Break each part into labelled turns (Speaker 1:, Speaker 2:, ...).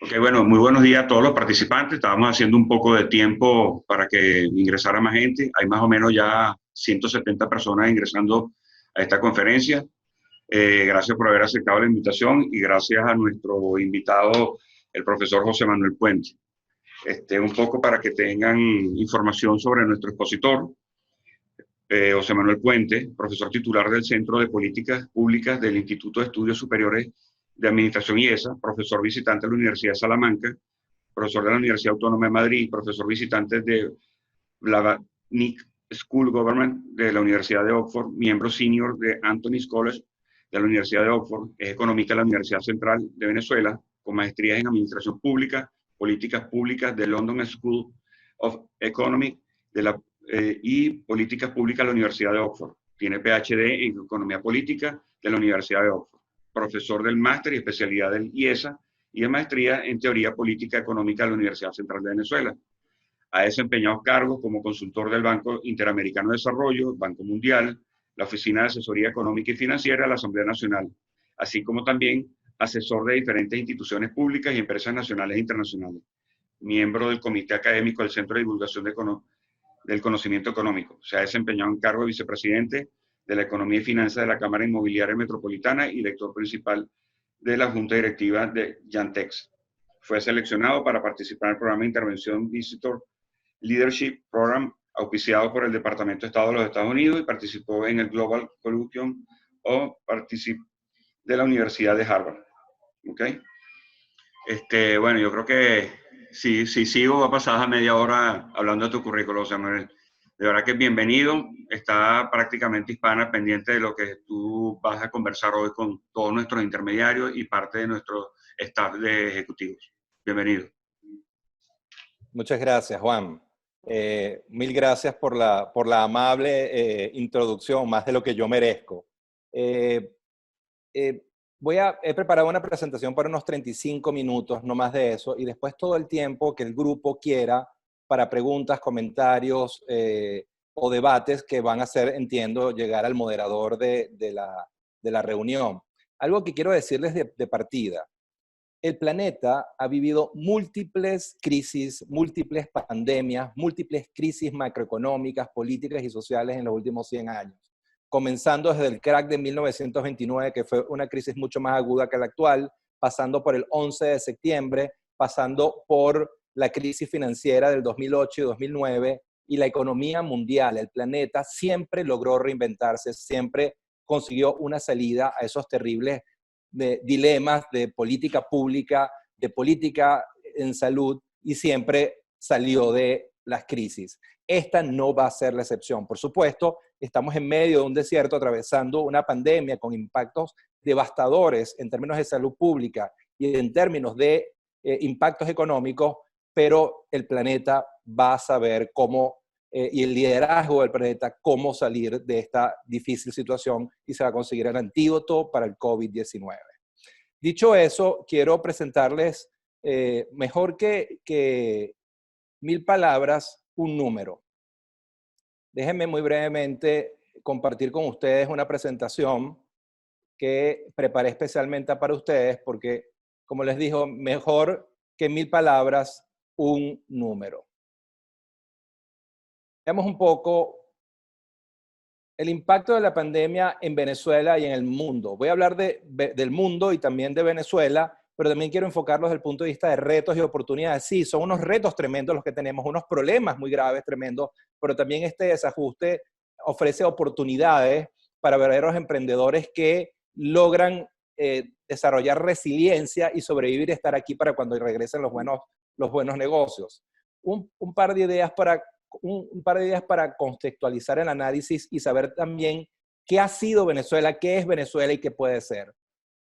Speaker 1: Ok, bueno, muy buenos días a todos los participantes. Estábamos haciendo un poco de tiempo para que ingresara más gente. Hay más o menos ya 170 personas ingresando a esta conferencia. Gracias por haber aceptado la invitación y gracias a nuestro invitado, el profesor José Manuel Puente. Un poco para que tengan información sobre nuestro expositor. José Manuel Puente, profesor titular del Centro de Políticas Públicas del Instituto de Estudios Superiores de Administración IESA, profesor visitante de la Universidad de Salamanca, profesor de la Universidad Autónoma de Madrid, profesor visitante de Blavatnik School Government de la Universidad de Oxford, miembro senior de Anthony's College de la Universidad de Oxford, es economista de la Universidad Central de Venezuela, con maestrías en Administración Pública, Políticas Públicas de London School of Economics y Políticas Públicas de la Universidad de Oxford. Tiene PhD en Economía Política de la Universidad de Oxford. Profesor del máster y especialidad del IESA y de maestría en Teoría Política Económica de la Universidad Central de Venezuela. Ha desempeñado cargos como consultor del Banco Interamericano de Desarrollo, Banco Mundial, la Oficina de Asesoría Económica y Financiera de la Asamblea Nacional, así como también asesor de diferentes instituciones públicas y empresas nacionales e internacionales. Miembro del Comité Académico del Centro de Divulgación del Conocimiento Económico. Se ha desempeñado en cargo de vicepresidente de la Economía y Finanzas de la Cámara Inmobiliaria Metropolitana y director principal de la Junta Directiva de Yantex. Fue seleccionado para participar en el programa de intervención Visitor Leadership Program, auspiciado por el Departamento de Estado de los Estados Unidos, y participó en el Global Colloquium de la Universidad de Harvard. ¿Okay? Bueno, yo creo que si sigo, va a pasar a media hora hablando de tu currículo, Samuel. De verdad que bienvenido. Está prácticamente Hispana pendiente de lo que tú vas a conversar hoy con todos nuestros intermediarios y parte de nuestro staff de ejecutivos. Bienvenido.
Speaker 2: Muchas gracias, Juan. Mil gracias por la amable introducción, más de lo que yo merezco. He preparado una presentación para unos 35 minutos, no más de eso, y después todo el tiempo que el grupo quiera para preguntas, comentarios o debates que van a hacer, entiendo, llegar al moderador de la reunión. Algo que quiero decirles de partida. El planeta ha vivido múltiples crisis, múltiples pandemias, múltiples crisis macroeconómicas, políticas y sociales en los últimos 100 años. Comenzando desde el crack de 1929, que fue una crisis mucho más aguda que la actual, pasando por el 11 de septiembre, pasando por la crisis financiera del 2008 y 2009, y la economía mundial, el planeta, siempre logró reinventarse, siempre consiguió una salida a esos terribles dilemas de política pública, de política en salud, y siempre salió de las crisis. Esta no va a ser la excepción. Por supuesto, estamos en medio de un desierto atravesando una pandemia con impactos devastadores en términos de salud pública y en términos de impactos económicos, pero el planeta va a saber cómo, y el liderazgo del planeta, cómo salir de esta difícil situación, y se va a conseguir el antídoto para el COVID-19. Dicho eso, quiero presentarles mejor que 1000 palabras, un número. Déjenme muy brevemente compartir con ustedes una presentación que preparé especialmente para ustedes porque, como les digo, mejor que 1000 palabras, un número. Veamos un poco el impacto de la pandemia en Venezuela y en el mundo. Voy a hablar del mundo y también de Venezuela, pero también quiero enfocarlos desde el punto de vista de retos y oportunidades. Sí, son unos retos tremendos los que tenemos, unos problemas muy graves, tremendos, pero también este desajuste ofrece oportunidades para verdaderos emprendedores que logran desarrollar resiliencia y sobrevivir y estar aquí para cuando regresen los buenos negocios. Un par de ideas para contextualizar el análisis y saber también qué ha sido Venezuela, qué es Venezuela y qué puede ser.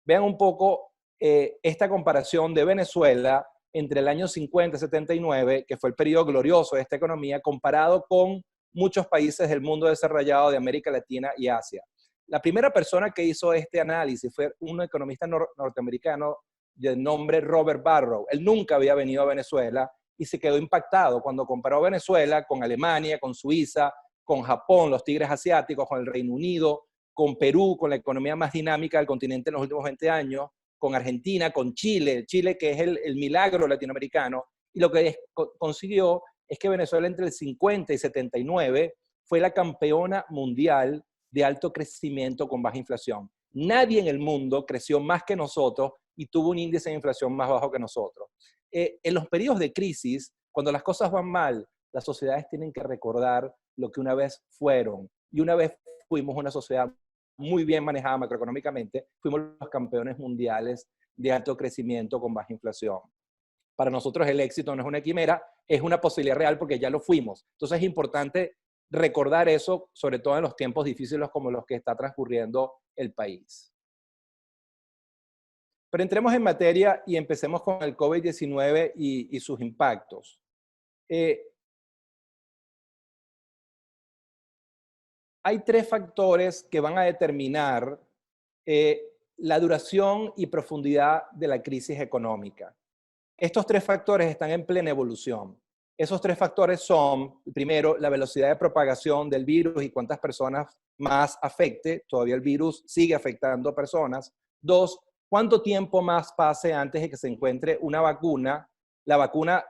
Speaker 2: Vean un poco esta comparación de Venezuela entre el año 50 y 79, que fue el periodo glorioso de esta economía, comparado con muchos países del mundo desarrollado de América Latina y Asia. La primera persona que hizo este análisis fue un economista norteamericano de nombre Robert Barrow. Él nunca había venido a Venezuela y se quedó impactado cuando comparó Venezuela con Alemania, con Suiza, con Japón, los tigres asiáticos, con el Reino Unido, con Perú, con la economía más dinámica del continente en los últimos 20 años, con Argentina, con Chile, Chile que es el milagro latinoamericano, y lo que consiguió es que Venezuela entre el 50 y 79 fue la campeona mundial de alto crecimiento con baja inflación. Nadie en el mundo creció más que nosotros y tuvo un índice de inflación más bajo que nosotros. En los periodos de crisis, cuando las cosas van mal, las sociedades tienen que recordar lo que una vez fueron. Y una vez fuimos una sociedad muy bien manejada macroeconómicamente, fuimos los campeones mundiales de alto crecimiento con baja inflación. Para nosotros el éxito no es una quimera, es una posibilidad real porque ya lo fuimos. Entonces es importante recordar eso, sobre todo en los tiempos difíciles como los que está transcurriendo el país. Pero entremos en materia y empecemos con el COVID-19 y sus impactos. Hay tres factores que van a determinar la duración y profundidad de la crisis económica. Estos tres factores están en plena evolución. Esos tres factores son, primero, la velocidad de propagación del virus y cuántas personas más afecte. Todavía el virus sigue afectando a personas. Dos, cuánto tiempo más pase antes de que se encuentre una vacuna. La vacuna,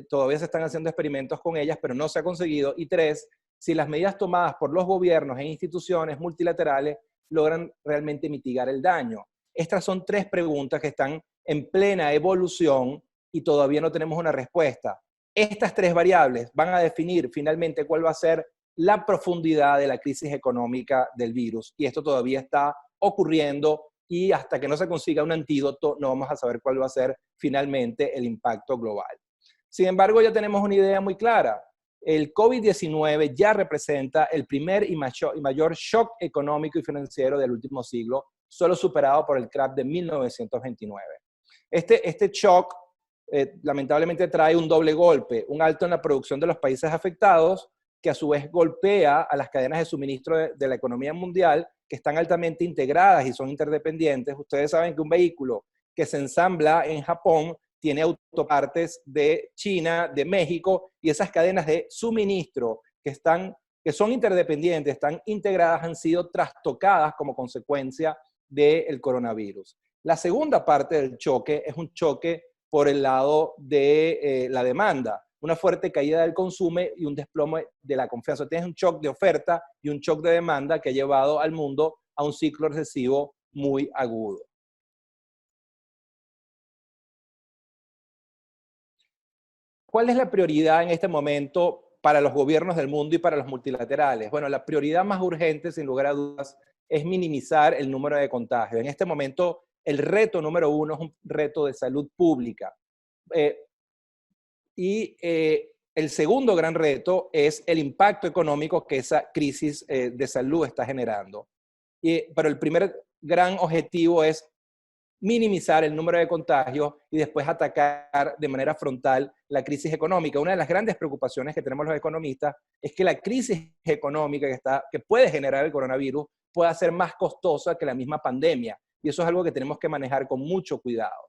Speaker 2: todavía se están haciendo experimentos con ellas, pero no se ha conseguido. Y tres, si las medidas tomadas por los gobiernos e instituciones multilaterales logran realmente mitigar el daño. Estas son tres preguntas que están en plena evolución y todavía no tenemos una respuesta. Estas tres variables van a definir finalmente cuál va a ser la profundidad de la crisis económica del virus. Y esto todavía está ocurriendo y hasta que no se consiga un antídoto no vamos a saber cuál va a ser finalmente el impacto global. Sin embargo, ya tenemos una idea muy clara. El COVID-19 ya representa el primer y mayor shock económico y financiero del último siglo, solo superado por el crash de 1929. Este shock lamentablemente trae un doble golpe, un alto en la producción de los países afectados, que a su vez golpea a las cadenas de suministro de la economía mundial, que están altamente integradas y son interdependientes. Ustedes saben que un vehículo que se ensambla en Japón tiene autopartes de China, de México, y esas cadenas de suministro que son interdependientes, están integradas, han sido trastocadas como consecuencia del coronavirus. La segunda parte del choque es un choque por el lado de la demanda, una fuerte caída del consumo y un desplome de la confianza. Tienes un shock de oferta y un shock de demanda que ha llevado al mundo a un ciclo recesivo muy agudo. ¿Cuál es la prioridad en este momento para los gobiernos del mundo y para los multilaterales? Bueno, la prioridad más urgente, sin lugar a dudas, es minimizar el número de contagios. En este momento, el reto número uno es un reto de salud pública. El segundo gran reto es el impacto económico que esa crisis de salud está generando. Pero el primer gran objetivo es minimizar el número de contagios y después atacar de manera frontal la crisis económica. Una de las grandes preocupaciones que tenemos los economistas es que la crisis económica que puede generar el coronavirus pueda ser más costosa que la misma pandemia. Y eso es algo que tenemos que manejar con mucho cuidado.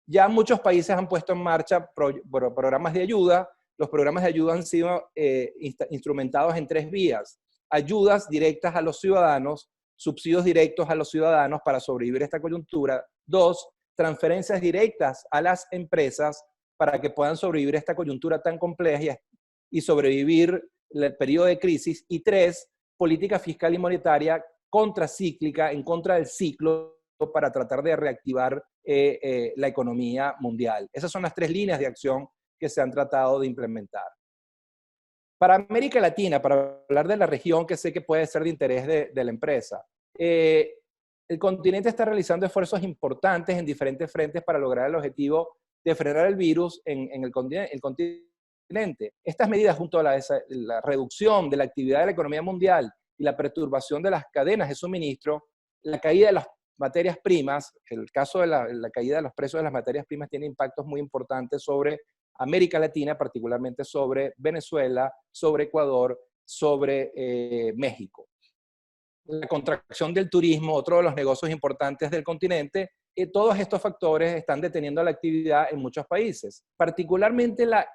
Speaker 2: Ya muchos países han puesto en marcha programas de ayuda. Los programas de ayuda han sido instrumentados en tres vías. Ayudas directas a los ciudadanos, subsidios directos a los ciudadanos para sobrevivir esta coyuntura. Dos, transferencias directas a las empresas para que puedan sobrevivir esta coyuntura tan compleja y sobrevivir el periodo de crisis. Y tres, política fiscal y monetaria contracíclica, en contra del ciclo, para tratar de reactivar la economía mundial. Esas son las tres líneas de acción que se han tratado de implementar. Para América Latina, para hablar de la región que sé que puede ser de interés de la empresa, el continente está realizando esfuerzos importantes en diferentes frentes para lograr el objetivo de frenar el virus en el continente. Estas medidas, junto a la reducción de la actividad de la economía mundial y la perturbación de las cadenas de suministro, la caída de las materias primas, el caso de la caída de los precios de las materias primas tiene impactos muy importantes sobre América Latina, particularmente sobre Venezuela, sobre Ecuador, sobre México. La contracción del turismo, otro de los negocios importantes del continente, todos estos factores están deteniendo la actividad en muchos países. Particularmente la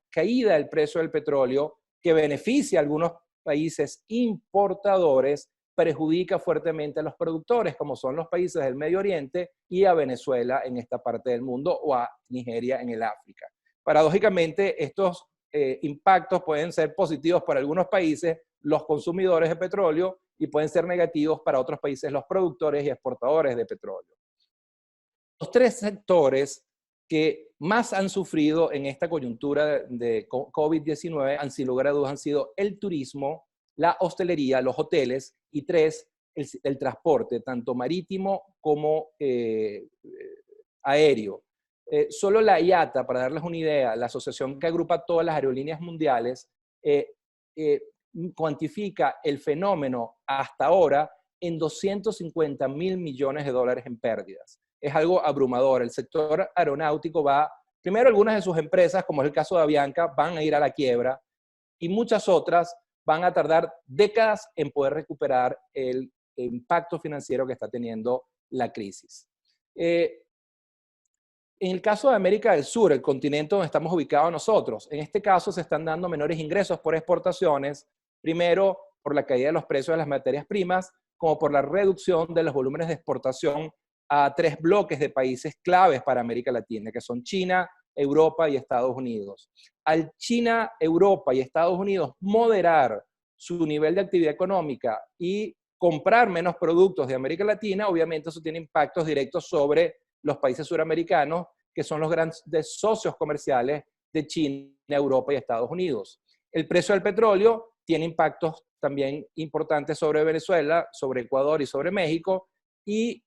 Speaker 2: caída del precio del petróleo, que beneficia a algunos países importadores, perjudica fuertemente a los productores, como son los países del Medio Oriente y a Venezuela en esta parte del mundo o a Nigeria en el África. Paradójicamente, estos impactos pueden ser positivos para algunos países, los consumidores de petróleo, y pueden ser negativos para otros países, los productores y exportadores de petróleo. Los tres sectores que más han sufrido en esta coyuntura de COVID-19 han, sin lugar a dudas, han sido el turismo, la hostelería, los hoteles, y tres, el transporte, tanto marítimo como aéreo. Solo la IATA, para darles una idea, la asociación que agrupa todas las aerolíneas mundiales, cuantifica el fenómeno hasta ahora en 250.000 millones de dólares en pérdidas. Es algo abrumador. El sector aeronáutico va, primero algunas de sus empresas, como es el caso de Avianca, van a ir a la quiebra, y muchas otras van a tardar décadas en poder recuperar el impacto financiero que está teniendo la crisis. En el caso de América del Sur, el continente donde estamos ubicados nosotros, en este caso se están dando menores ingresos por exportaciones, primero por la caída de los precios de las materias primas, como por la reducción de los volúmenes de exportación a tres bloques de países claves para América Latina, que son China, Europa y Estados Unidos. Al China, Europa y Estados Unidos moderar su nivel de actividad económica y comprar menos productos de América Latina, obviamente eso tiene impactos directos sobre los países suramericanos, que son los grandes socios comerciales de China, Europa y Estados Unidos. El precio del petróleo tiene impactos también importantes sobre Venezuela, sobre Ecuador y sobre México, y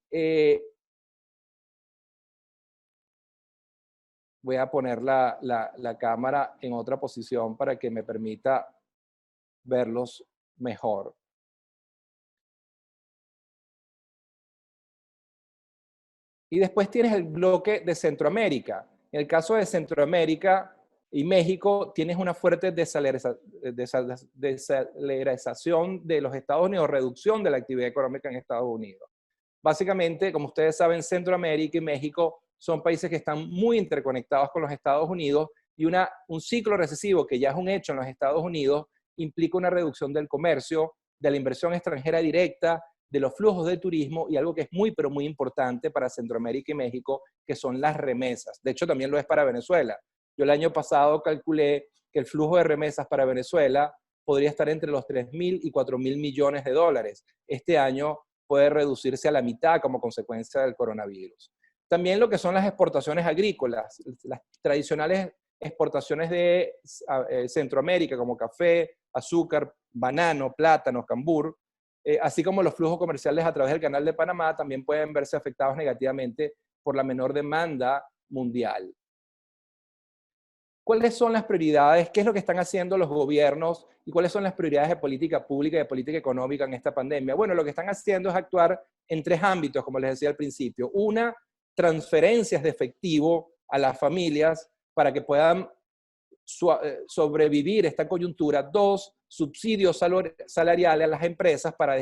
Speaker 2: voy a poner la cámara en otra posición para que me permita verlos mejor. Y después tienes el bloque de Centroamérica. En el caso de Centroamérica y México, tienes una fuerte desaceleración de los Estados Unidos, reducción de la actividad económica en Estados Unidos. Básicamente, como ustedes saben, Centroamérica y México son países que están muy interconectados con los Estados Unidos, y un ciclo recesivo que ya es un hecho en los Estados Unidos implica una reducción del comercio, de la inversión extranjera directa, de los flujos de turismo, y algo que es muy, pero muy importante para Centroamérica y México, que son las remesas. De hecho, también lo es para Venezuela. Yo el año pasado calculé que el flujo de remesas para Venezuela podría estar entre los 3.000 y 4.000 millones de dólares. Este año puede reducirse a la mitad como consecuencia del coronavirus. También lo que son las exportaciones agrícolas, las tradicionales exportaciones de Centroamérica, como café, azúcar, banano, plátano, cambur, así como los flujos comerciales a través del Canal de Panamá, también pueden verse afectados negativamente por la menor demanda mundial. ¿Cuáles son las prioridades? ¿Qué es lo que están haciendo los gobiernos? ¿Y cuáles son las prioridades de política pública y de política económica en esta pandemia? Bueno, lo que están haciendo es actuar en tres ámbitos, como les decía al principio. Una, transferencias de efectivo a las familias para que puedan sobrevivir esta coyuntura. Dos, subsidios salariales a las empresas para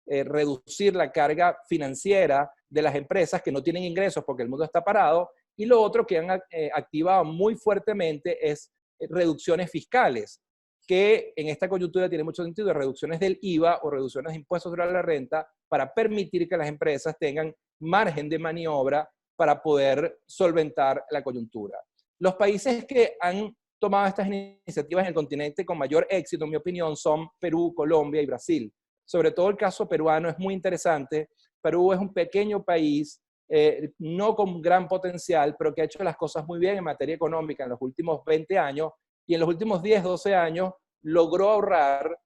Speaker 2: reducir la carga financiera de las empresas que no tienen ingresos porque el mundo está parado. Y lo otro que han activado muy fuertemente es reducciones fiscales, que en esta coyuntura tiene mucho sentido, reducciones del IVA o reducciones de impuestos sobre la renta para permitir que las empresas tengan margen de maniobra para poder solventar la coyuntura. Los países que han tomado estas iniciativas en el continente con mayor éxito, en mi opinión, son Perú, Colombia y Brasil. Sobre todo el caso peruano es muy interesante. Perú es un pequeño país, no con gran potencial, pero que ha hecho las cosas muy bien en materia económica en los últimos 20 años, y en los últimos 10, 12 años logró ahorrar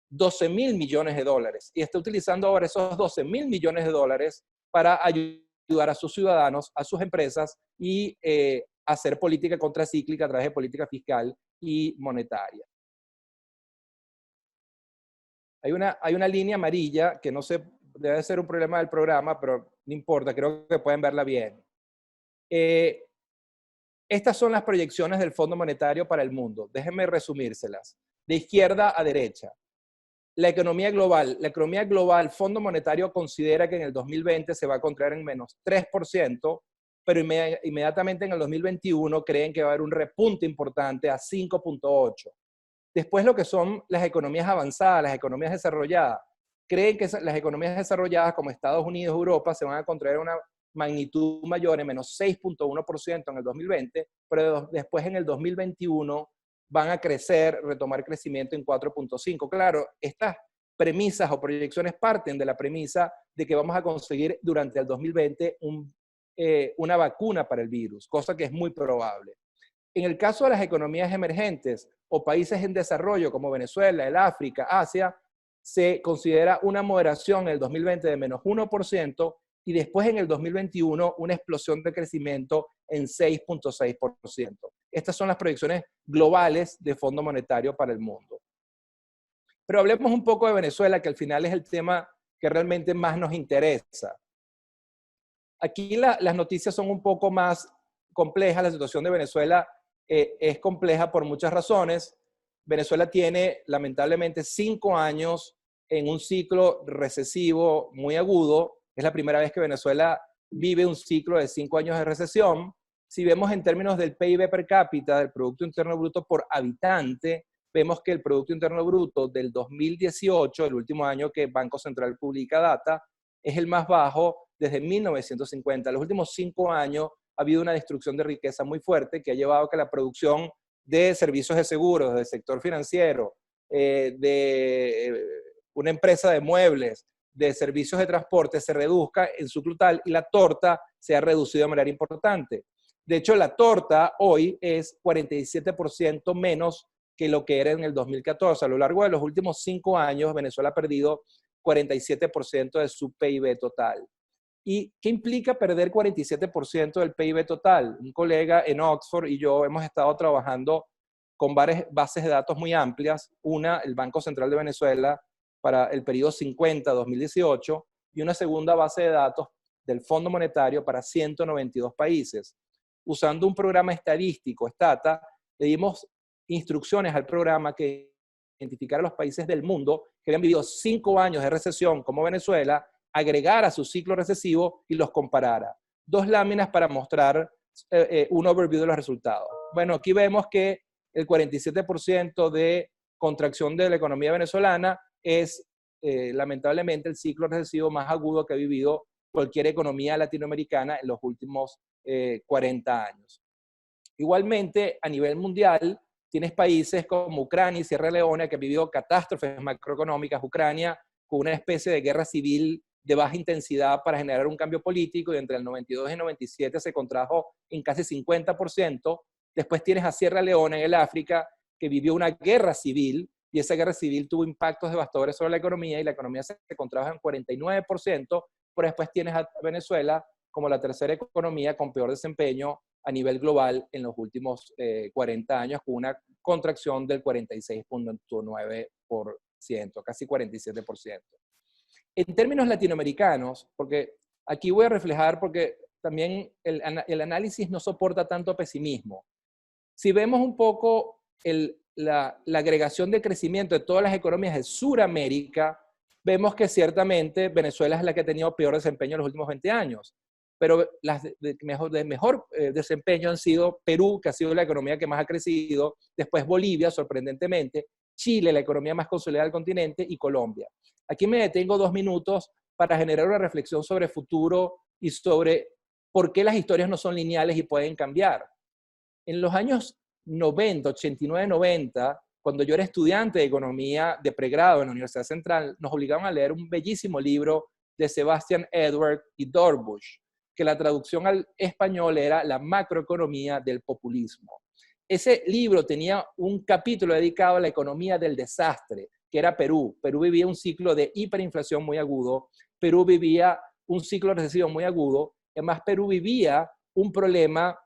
Speaker 2: 12.000 millones de dólares. Y está utilizando ahora esos 12.000 millones de dólares para ayudar a sus ciudadanos, a sus empresas, y hacer política contracíclica a través de política fiscal y monetaria. Hay una línea amarilla que no sé, debe ser un problema del programa, pero no importa, creo que pueden verla bien. Estas son las proyecciones del Fondo Monetario para el mundo. Déjenme resumírselas. De izquierda a derecha. La economía global, Fondo Monetario considera que en el 2020 se va a contraer en menos 3%, pero inmediatamente en el 2021 creen que va a haber un repunte importante a 5.8%. Después lo que son las economías avanzadas, las economías desarrolladas, creen que las economías desarrolladas como Estados Unidos, Europa, se van a contraer una magnitud mayor, en menos 6.1% en el 2020, pero después en el 2021 van a crecer, retomar crecimiento en 4.5%. Claro, estas premisas o proyecciones parten de la premisa de que vamos a conseguir durante el 2020 una vacuna para el virus, cosa que es muy probable. En el caso de las economías emergentes o países en desarrollo como Venezuela, el África, Asia, se considera una moderación en el 2020 de menos 1% y después en el 2021 una explosión de crecimiento en 6.6%. Estas son las proyecciones globales de Fondo Monetario para el mundo. Pero hablemos un poco de Venezuela, que al final es el tema que realmente más nos interesa. Aquí las noticias son un poco más complejas. La situación de Venezuela es compleja por muchas razones. Venezuela tiene lamentablemente 5 años en un ciclo recesivo muy agudo. Es la primera vez que Venezuela vive un ciclo de 5 años de recesión. Si vemos en términos del PIB per cápita, del Producto Interno Bruto por habitante, vemos que el Producto Interno Bruto del 2018, el último año que Banco Central publica data, es el más bajo desde 1950. En los últimos 5 años ha habido una destrucción de riqueza muy fuerte que ha llevado a que la producción de servicios de seguros, del sector financiero, de una empresa de muebles, de servicios de transporte se reduzca en su total y la torta se ha reducido de manera importante. De hecho, la torta hoy es 47% menos que lo que era en el 2014. A lo largo de los últimos 5 años, Venezuela ha perdido 47% de su PIB total. ¿Y qué implica perder 47% del PIB total? Un colega en Oxford y yo hemos estado trabajando con varias bases de datos muy amplias. Una, el Banco Central de Venezuela, para el periodo 50-2018, y una segunda base de datos del Fondo Monetario para 192 países. Usando un programa estadístico, Stata, le dimos instrucciones al programa que identificara los países del mundo que habían vivido 5 años de recesión como Venezuela, agregara su ciclo recesivo y los comparara. 2 láminas para mostrar un overview de los resultados. Bueno, aquí vemos que el 47% de contracción de la economía venezolana es lamentablemente el ciclo recesivo más agudo que ha vivido cualquier economía latinoamericana en los últimos 40 años. Igualmente, a nivel mundial, tienes países como Ucrania y Sierra Leona que han vivido catástrofes macroeconómicas. Ucrania con una especie de guerra civil de baja intensidad para generar un cambio político y entre el 92 y el 97 se contrajo en casi 50%. Después tienes a Sierra Leona en el África que vivió una guerra civil y esa guerra civil tuvo impactos devastadores sobre la economía y la economía se contrajo en 49%, pero después tienes a Venezuela como la tercera economía con peor desempeño a nivel global en los últimos 40 años, con una contracción del 46.9%, casi 47%. En términos latinoamericanos, porque aquí voy a reflejar, porque también el análisis no soporta tanto pesimismo. Si vemos un poco la agregación de crecimiento de todas las economías de Sudamérica, vemos que ciertamente Venezuela es la que ha tenido peor desempeño en los últimos 20 años. Pero las de mejor desempeño han sido Perú, que ha sido la economía que más ha crecido, después Bolivia, sorprendentemente, Chile, la economía más consolidada del continente, y Colombia. Aquí me detengo 2 minutos para generar una reflexión sobre el futuro y sobre por qué las historias no son lineales y pueden cambiar. En los años 90, 89, 90, cuando yo era estudiante de economía de pregrado en la Universidad Central, nos obligaban a leer un bellísimo libro de Sebastian Edward y Dorbush, que la traducción al español era La macroeconomía del populismo. Ese libro tenía un capítulo dedicado a la economía del desastre, que era Perú. Perú vivía un ciclo de hiperinflación muy agudo, Perú vivía un ciclo recesivo muy agudo, además Perú vivía un problema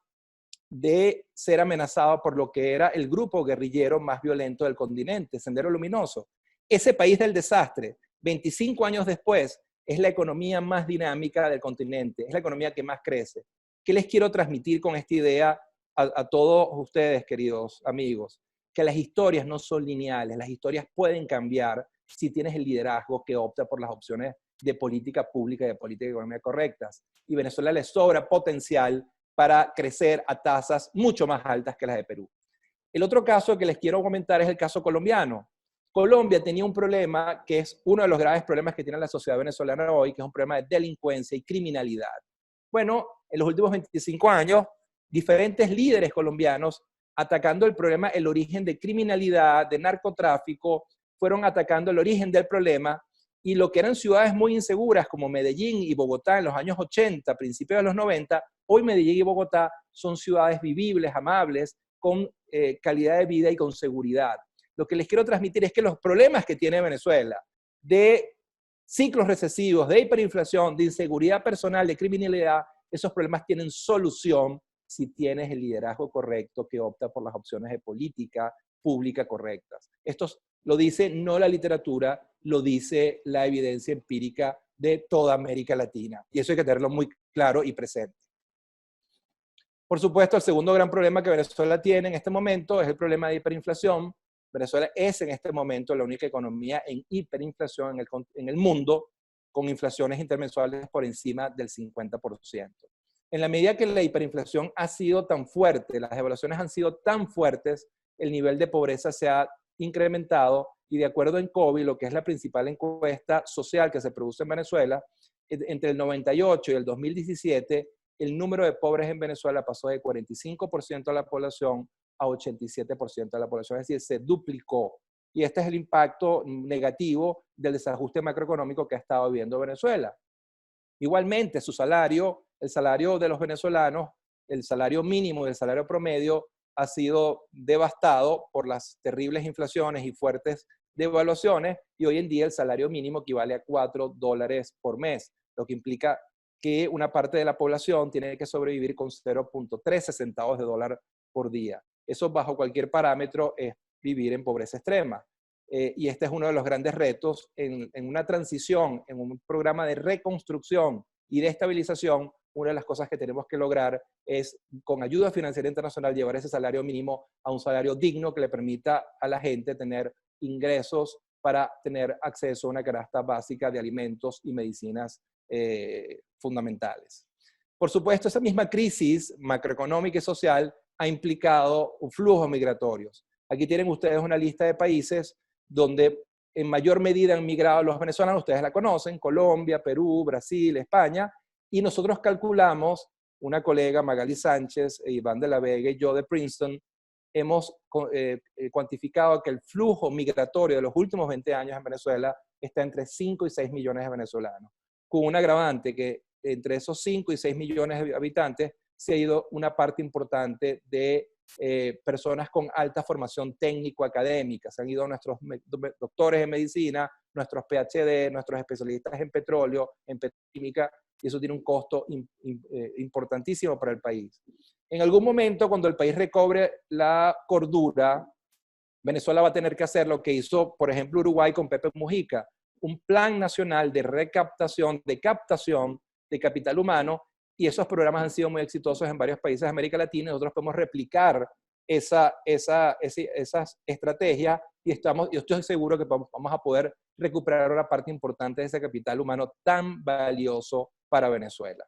Speaker 2: de ser amenazado por lo que era el grupo guerrillero más violento del continente, Sendero Luminoso. Ese país del desastre, 25 años después, es la economía más dinámica del continente, es la economía que más crece. ¿Qué les quiero transmitir con esta idea a todos ustedes, queridos amigos? Que las historias no son lineales, las historias pueden cambiar si tienes el liderazgo que opta por las opciones de política pública y de política económica correctas. Y Venezuela le sobra potencial para crecer a tasas mucho más altas que las de Perú. El otro caso que les quiero comentar es el caso colombiano. Colombia tenía un problema que es uno de los graves problemas que tiene la sociedad venezolana hoy, que es un problema de delincuencia y criminalidad. Bueno, en los últimos 25 años, diferentes líderes colombianos atacando el problema, el origen de criminalidad, de narcotráfico, fueron atacando el origen del problema, y lo que eran ciudades muy inseguras como Medellín y Bogotá en los años 80, principios de los 90, hoy Medellín y Bogotá son ciudades vivibles, amables, con calidad de vida y con seguridad. Lo que les quiero transmitir es que los problemas que tiene Venezuela de ciclos recesivos, de hiperinflación, de inseguridad personal, de criminalidad, esos problemas tienen solución si tienes el liderazgo correcto que opta por las opciones de política pública correctas. Esto lo dice no la literatura, lo dice la evidencia empírica de toda América Latina. Y eso hay que tenerlo muy claro y presente. Por supuesto, el segundo gran problema que Venezuela tiene en este momento es el problema de hiperinflación. Venezuela es en este momento la única economía en hiperinflación en el mundo, con inflaciones intermensuales por encima del 50%. En la medida que la hiperinflación ha sido tan fuerte, las devaluaciones han sido tan fuertes, el nivel de pobreza se ha incrementado, y de acuerdo en COVID, lo que es la principal encuesta social que se produce en Venezuela, entre el 98 y el 2017, el número de pobres en Venezuela pasó de 45% de la población a 87% de la población, es decir, se duplicó. Y este es el impacto negativo del desajuste macroeconómico que ha estado viviendo Venezuela. Igualmente, su salario, el salario de los venezolanos, el salario mínimo y el salario promedio ha sido devastado por las terribles inflaciones y fuertes devaluaciones, y hoy en día el salario mínimo equivale a $4 por mes, lo que implica que una parte de la población tiene que sobrevivir con 0.13 centavos de dólar por día. Eso bajo cualquier parámetro es vivir en pobreza extrema. Y este es uno de los grandes retos en una transición, en un programa de reconstrucción y de estabilización. Una de las cosas que tenemos que lograr es, con ayuda financiera internacional, llevar ese salario mínimo a un salario digno que le permita a la gente tener ingresos para tener acceso a una canasta básica de alimentos y medicinas fundamentales. Por supuesto, esa misma crisis macroeconómica y social ha implicado flujos migratorios. Aquí tienen ustedes una lista de países donde en mayor medida han migrado los venezolanos. Ustedes la conocen: Colombia, Perú, Brasil, España, y nosotros calculamos, una colega, Magali Sánchez, Iván de la Vega y yo de Princeton, hemos cuantificado que el flujo migratorio de los últimos 20 años en Venezuela está entre 5 y 6 millones de venezolanos, con un agravante que entre esos 5 y 6 millones de habitantes se ha ido una parte importante de personas con alta formación técnico-académica. Se han ido nuestros doctores en medicina, nuestros PhD, nuestros especialistas en petróleo, en petroquímica, y eso tiene un costo importantísimo para el país. En algún momento, cuando el país recobre la cordura, Venezuela va a tener que hacer lo que hizo, por ejemplo, Uruguay con Pepe Mujica, un plan nacional de recaptación, de captación de capital humano, y esos programas han sido muy exitosos en varios países de América Latina. Nosotros podemos replicar esas estrategias, y yo estoy seguro que vamos a poder recuperar una parte importante de ese capital humano tan valioso para Venezuela.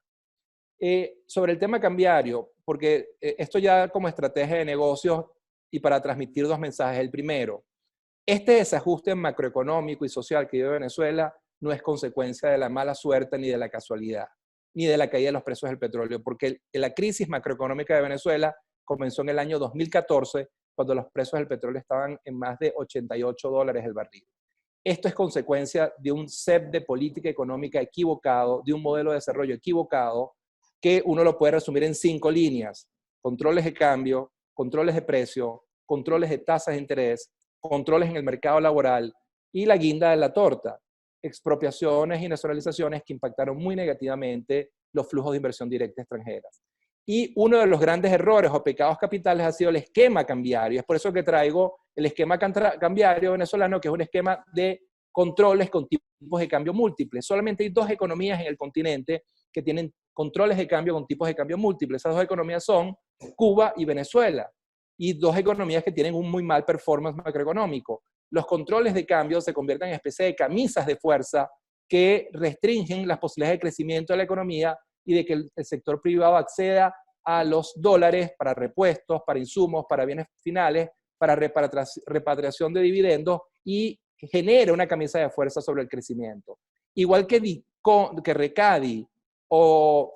Speaker 2: Sobre el tema cambiario, porque esto ya como estrategia de negocios y para transmitir dos mensajes. El primero, este desajuste macroeconómico y social que vive Venezuela no es consecuencia de la mala suerte ni de la casualidad, ni de la caída de los precios del petróleo, porque la crisis macroeconómica de Venezuela comenzó en el año 2014, cuando los precios del petróleo estaban en más de $88 el barril. Esto es consecuencia de un set de política económica equivocado, de un modelo de desarrollo equivocado, que uno lo puede resumir en 5 líneas: controles de cambio, controles de precio, controles de tasas de interés, controles en el mercado laboral, y la guinda de la torta: expropiaciones y nacionalizaciones que impactaron muy negativamente los flujos de inversión directa extranjera. Y uno de los grandes errores o pecados capitales ha sido el esquema cambiario. Es por eso que traigo el esquema cambiario venezolano, que es un esquema de controles con tipos de cambio múltiples. Solamente hay 2 economías en el continente que tienen controles de cambio con tipos de cambio múltiples. Esas 2 economías son Cuba y Venezuela, y 2 economías que tienen un muy mal performance macroeconómico. Los controles de cambio se convierten en especie de camisas de fuerza que restringen las posibilidades de crecimiento de la economía y de que el sector privado acceda a los dólares para repuestos, para insumos, para bienes finales, para repatriación de dividendos, y genera una camisa de fuerza sobre el crecimiento. Igual que Recadi o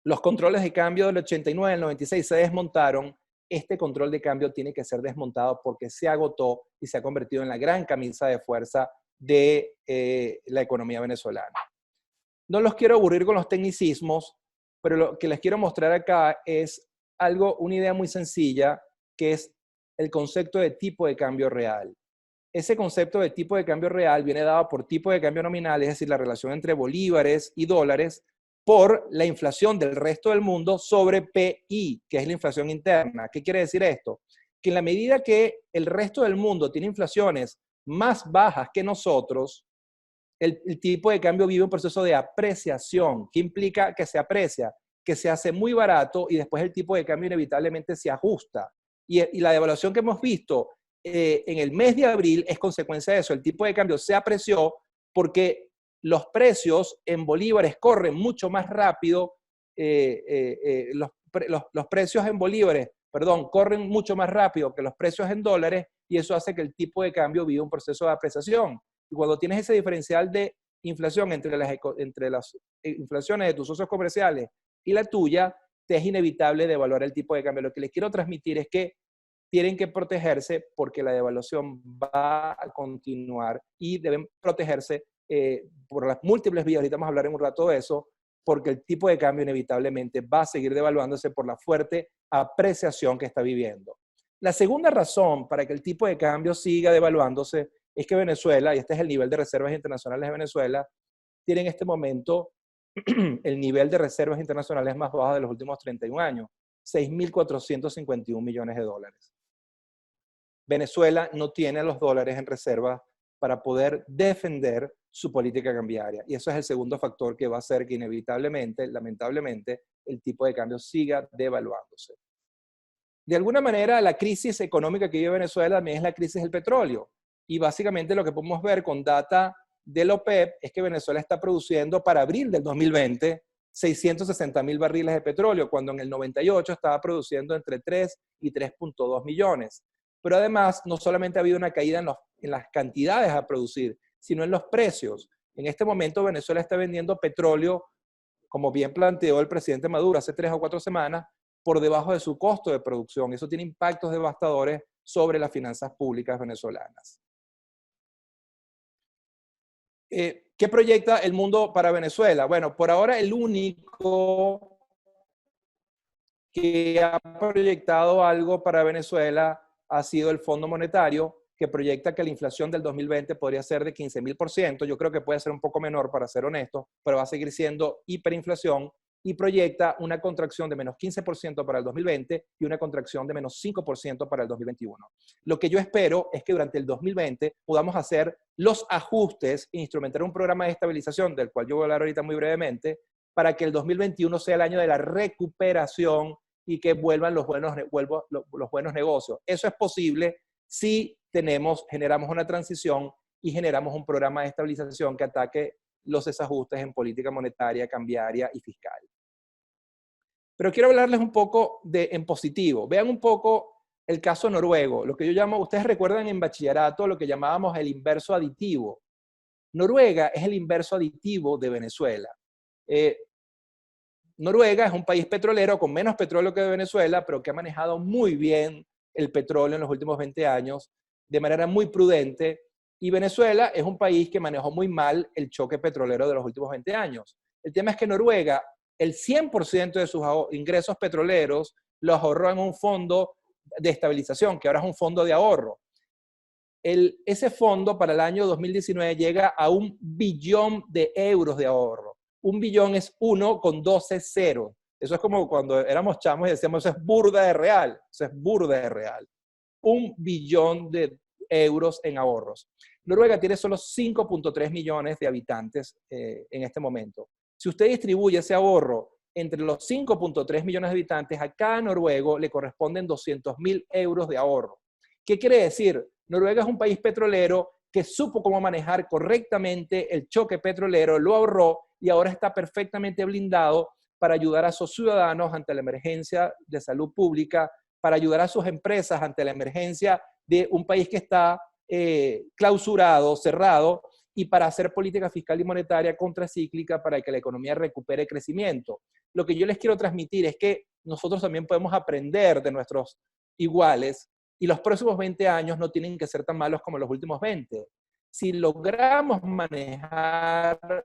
Speaker 2: los controles de cambio del 89 al 96 se desmontaron, este control de cambio tiene que ser desmontado porque se agotó y se ha convertido en la gran camisa de fuerza de la economía venezolana. No los quiero aburrir con los tecnicismos, pero lo que les quiero mostrar acá es una idea muy sencilla, que es el concepto de tipo de cambio real. Ese concepto de tipo de cambio real viene dado por tipo de cambio nominal, es decir, la relación entre bolívares y dólares, por la inflación del resto del mundo sobre PI, que es la inflación interna. ¿Qué quiere decir esto? Que en la medida que el resto del mundo tiene inflaciones más bajas que nosotros, el tipo de cambio vive un proceso de apreciación. ¿Qué implica que se aprecia? Que se hace muy barato y después el tipo de cambio inevitablemente se ajusta. Y la devaluación que hemos visto en el mes de abril es consecuencia de eso. El tipo de cambio se apreció porque los precios en bolívares corren mucho más rápido, los precios en bolívares, perdón, corren mucho más rápido que los precios en dólares y eso hace que el tipo de cambio viva un proceso de apreciación. Y cuando tienes ese diferencial de inflación entre las inflaciones de tus socios comerciales y la tuya, te es inevitable devaluar el tipo de cambio. Lo que les quiero transmitir es que tienen que protegerse porque la devaluación va a continuar y deben protegerse por las múltiples vías. Ahorita vamos a hablar en un rato de eso, porque el tipo de cambio inevitablemente va a seguir devaluándose por la fuerte apreciación que está viviendo. La segunda razón para que el tipo de cambio siga devaluándose es que Venezuela, y este es el nivel de reservas internacionales de Venezuela, tiene en este momento el nivel de reservas internacionales más bajo de los últimos 31 años, 6.451 millones de dólares. Venezuela no tiene los dólares en reserva para poder defender su política cambiaria. Y eso es el segundo factor que va a hacer que inevitablemente, lamentablemente, el tipo de cambio siga devaluándose. De alguna manera, la crisis económica que vive Venezuela también es la crisis del petróleo. Y básicamente lo que podemos ver con data de la OPEP es que Venezuela está produciendo para abril del 2020 660.000 barriles de petróleo, cuando en el 98 estaba produciendo entre 3 y 3.2 millones. Pero además, no solamente ha habido una caída en las cantidades a producir, sino en los precios. En este momento Venezuela está vendiendo petróleo, como bien planteó el presidente Maduro hace 3 o 4 semanas, por debajo de su costo de producción. Eso tiene impactos devastadores sobre las finanzas públicas venezolanas. ¿Qué proyecta el mundo para Venezuela? Bueno, por ahora el único que ha proyectado algo para Venezuela ha sido el Fondo Monetario, que proyecta que la inflación del 2020 podría ser de 15.000%. Yo creo que puede ser un poco menor, para ser honesto, pero va a seguir siendo hiperinflación y proyecta una contracción de menos 15% para el 2020 y una contracción de menos 5% para el 2021. Lo que yo espero es que durante el 2020 podamos hacer los ajustes e instrumentar un programa de estabilización, del cual yo voy a hablar ahorita muy brevemente, para que el 2021 sea el año de la recuperación y que vuelvan los buenos negocios. Eso es posible si generamos una transición y generamos un programa de estabilización que ataque los desajustes en política monetaria, cambiaria y fiscal. Pero quiero hablarles un poco en positivo. Vean un poco el caso noruego, lo que yo llamo, ustedes recuerdan en bachillerato lo que llamábamos el inverso aditivo. Noruega es el inverso aditivo de Venezuela. Noruega es un país petrolero con menos petróleo que Venezuela, pero que ha manejado muy bien el petróleo en los últimos 20 años, de manera muy prudente. Y Venezuela es un país que manejó muy mal el choque petrolero de los últimos 20 años. El tema es que Noruega, el 100% de sus ingresos petroleros los ahorró en un fondo de estabilización, que ahora es un fondo de ahorro. Ese fondo para el año 2019 llega a 1 billón de euros de ahorro. 1 billón es 1 con 12 ceros. Eso es como cuando éramos chamos y decíamos, eso es burda de real. Eso es burda de real. 1 billón de euros en ahorros. Noruega tiene solo 5.3 millones de habitantes en este momento. Si usted distribuye ese ahorro entre los 5.3 millones de habitantes, a cada noruego le corresponden 200.000 euros de ahorro. ¿Qué quiere decir? Noruega es un país petrolero que supo cómo manejar correctamente el choque petrolero, lo ahorró y ahora está perfectamente blindado para ayudar a sus ciudadanos ante la emergencia de salud pública, para ayudar a sus empresas ante la emergencia de un país que está clausurado, cerrado, y para hacer política fiscal y monetaria contracíclica para que la economía recupere crecimiento. Lo que yo les quiero transmitir es que nosotros también podemos aprender de nuestros iguales y los próximos 20 años no tienen que ser tan malos como los últimos 20. Si logramos manejar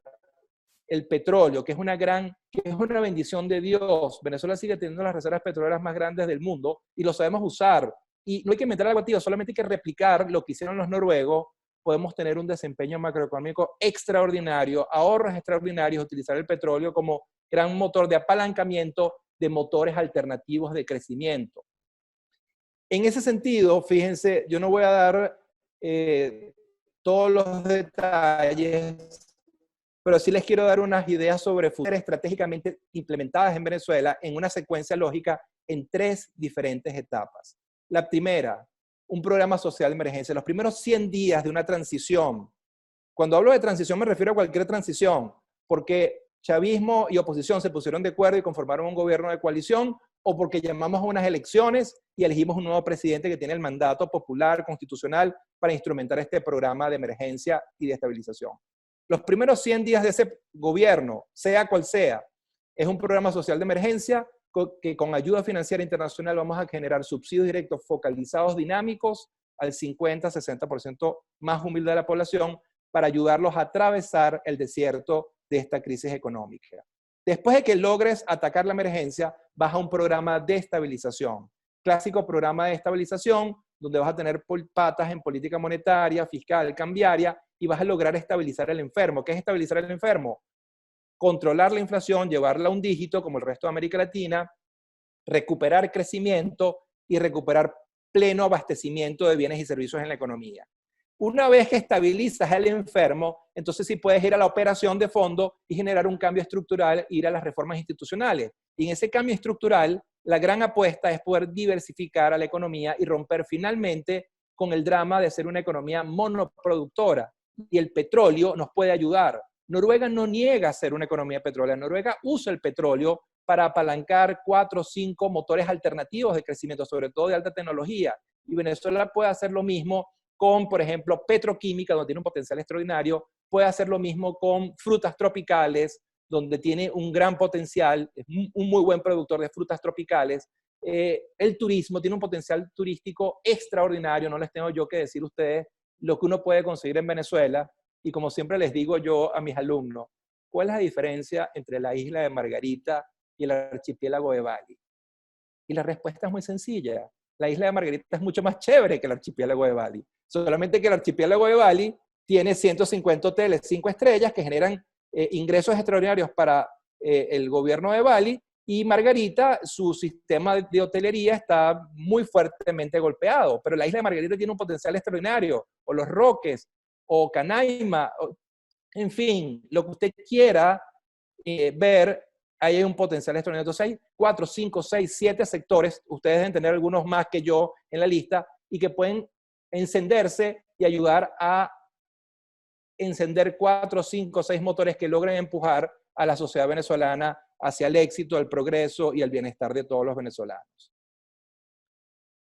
Speaker 2: el petróleo, que es una bendición de Dios, Venezuela sigue teniendo las reservas petroleras más grandes del mundo y lo sabemos usar. Y no hay que inventar algo activo, solamente hay que replicar lo que hicieron los noruegos. Podemos tener un desempeño macroeconómico extraordinario, ahorros extraordinarios, utilizar el petróleo como gran motor de apalancamiento de motores alternativos de crecimiento. En ese sentido, fíjense, yo no voy a dar todos los detalles, pero sí les quiero dar unas ideas sobre futuras estratégicamente implementadas en Venezuela en una secuencia lógica en 3 diferentes etapas. La primera, un programa social de emergencia. Los primeros 100 días de una transición. Cuando hablo de transición me refiero a cualquier transición, porque chavismo y oposición se pusieron de acuerdo y conformaron un gobierno de coalición, o porque llamamos a unas elecciones y elegimos un nuevo presidente que tiene el mandato popular, constitucional, para instrumentar este programa de emergencia y de estabilización. Los primeros 100 días de ese gobierno, sea cual sea, es un programa social de emergencia que con ayuda financiera internacional vamos a generar subsidios directos focalizados, dinámicos, al 50-60% más humilde de la población, para ayudarlos a atravesar el desierto de esta crisis económica. Después de que logres atacar la emergencia, vas a un programa de estabilización. Clásico programa de estabilización, donde vas a tener patas en política monetaria, fiscal, cambiaria, y vas a lograr estabilizar al enfermo. ¿Qué es estabilizar al enfermo? Controlar la inflación, llevarla a un dígito como el resto de América Latina, recuperar crecimiento y recuperar pleno abastecimiento de bienes y servicios en la economía. Una vez que estabilizas al enfermo, entonces sí puedes ir a la operación de fondo y generar un cambio estructural, ir a las reformas institucionales. Y en ese cambio estructural, la gran apuesta es poder diversificar a la economía y romper finalmente con el drama de ser una economía monoproductora. Y el petróleo nos puede ayudar. Noruega no niega ser una economía petrolera. Noruega usa el petróleo para apalancar 4 o 5 motores alternativos de crecimiento, sobre todo de alta tecnología. Y Venezuela puede hacer lo mismo con, por ejemplo, petroquímica, donde tiene un potencial extraordinario, puede hacer lo mismo con frutas tropicales, donde tiene un gran potencial, es un muy buen productor de frutas tropicales. El turismo tiene un potencial turístico extraordinario, no les tengo yo que decir a ustedes lo que uno puede conseguir en Venezuela, y como siempre les digo yo a mis alumnos, ¿cuál es la diferencia entre la isla de Margarita y el archipiélago de Bali? Y la respuesta es muy sencilla. La isla de Margarita es mucho más chévere que el archipiélago de Bali. Solamente que el archipiélago de Bali tiene 150 hoteles 5 estrellas que generan ingresos extraordinarios para el gobierno de Bali, y Margarita, su sistema de hotelería está muy fuertemente golpeado. Pero la isla de Margarita tiene un potencial extraordinario, o Los Roques, o Canaima, en fin, lo que usted quiera ver, ahí hay un potencial extraordinario. Entonces hay 4, 5, 6, 7 sectores, ustedes deben tener algunos más que yo en la lista, y que pueden encenderse y ayudar a encender 4, 5, 6 motores que logren empujar a la sociedad venezolana hacia el éxito, el progreso y el bienestar de todos los venezolanos.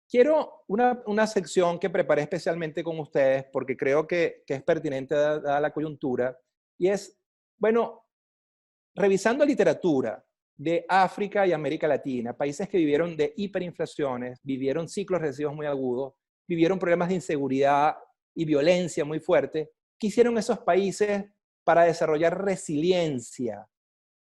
Speaker 2: Quiero una sección que preparé especialmente con ustedes porque creo que es pertinente dada la coyuntura, y es, bueno, revisando literatura de África y América Latina, países que vivieron de hiperinflaciones, vivieron ciclos recesivos muy agudos, vivieron problemas de inseguridad y violencia muy fuertes. ¿Qué hicieron esos países para desarrollar resiliencia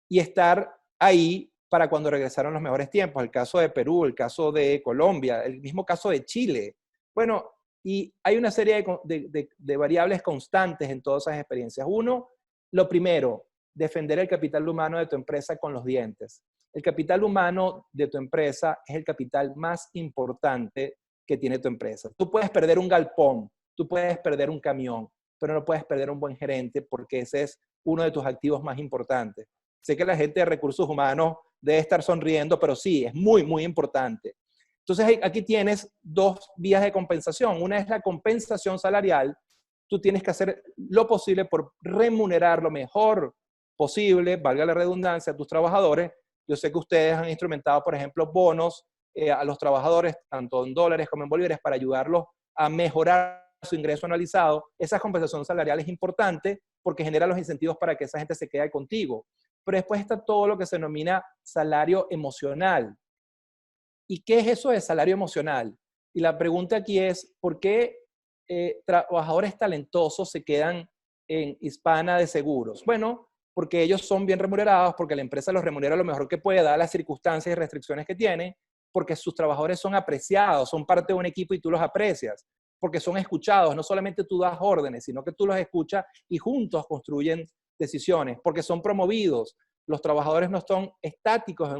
Speaker 2: y estar ahí para cuando regresaron los mejores tiempos? El caso de Perú, el caso de Colombia, el mismo caso de Chile. Bueno, y hay una serie de variables constantes en todas esas experiencias. Uno, lo primero, defender el capital humano de tu empresa con los dientes. El capital humano de tu empresa es el capital más importante que tiene tu empresa. Tú puedes perder un galpón, tú puedes perder un camión, pero no puedes perder un buen gerente, porque ese es uno de tus activos más importantes. Sé que la gente de recursos humanos debe estar sonriendo, pero sí, es muy, muy importante. Entonces, aquí tienes 2 vías de compensación. Una es la compensación salarial. Tú tienes que hacer lo posible por remunerar lo mejor posible, valga la redundancia, a tus trabajadores. Yo sé que ustedes han instrumentado, por ejemplo, bonos a los trabajadores, tanto en dólares como en bolívares, para ayudarlos a mejorar su ingreso anualizado, esa compensación salarial es importante porque genera los incentivos para que esa gente se quede contigo. Pero después está todo lo que se denomina salario emocional. ¿Y qué es eso de salario emocional? Y la pregunta aquí es, ¿por qué trabajadores talentosos se quedan en Hispana de Seguros? Bueno, porque ellos son bien remunerados, porque la empresa los remunera lo mejor que puede, dadas las circunstancias y restricciones que tiene, porque sus trabajadores son apreciados, son parte de un equipo y tú los aprecias, porque son escuchados, no solamente tú das órdenes, sino que tú los escuchas y juntos construyen decisiones, porque son promovidos. Los trabajadores no son estáticos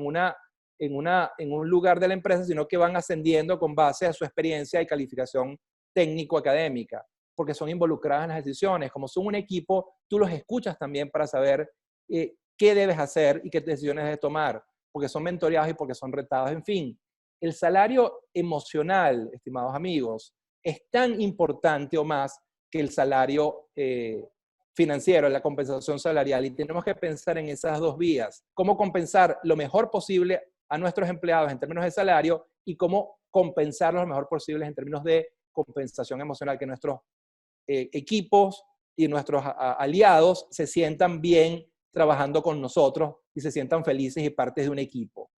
Speaker 2: en un lugar de la empresa, sino que van ascendiendo con base a su experiencia y calificación técnico-académica, porque son involucradas en las decisiones. Como son un equipo, tú los escuchas también para saber qué debes hacer y qué decisiones debes tomar, porque son mentoreados y porque son retados. En fin, el salario emocional, estimados amigos, es tan importante o más que el salario financiero, la compensación salarial. Y tenemos que pensar en esas dos vías. Cómo compensar lo mejor posible a nuestros empleados en términos de salario y cómo compensarlos lo mejor posible en términos de compensación emocional, que nuestros equipos y nuestros aliados se sientan bien trabajando con nosotros y se sientan felices y partes de un equipo.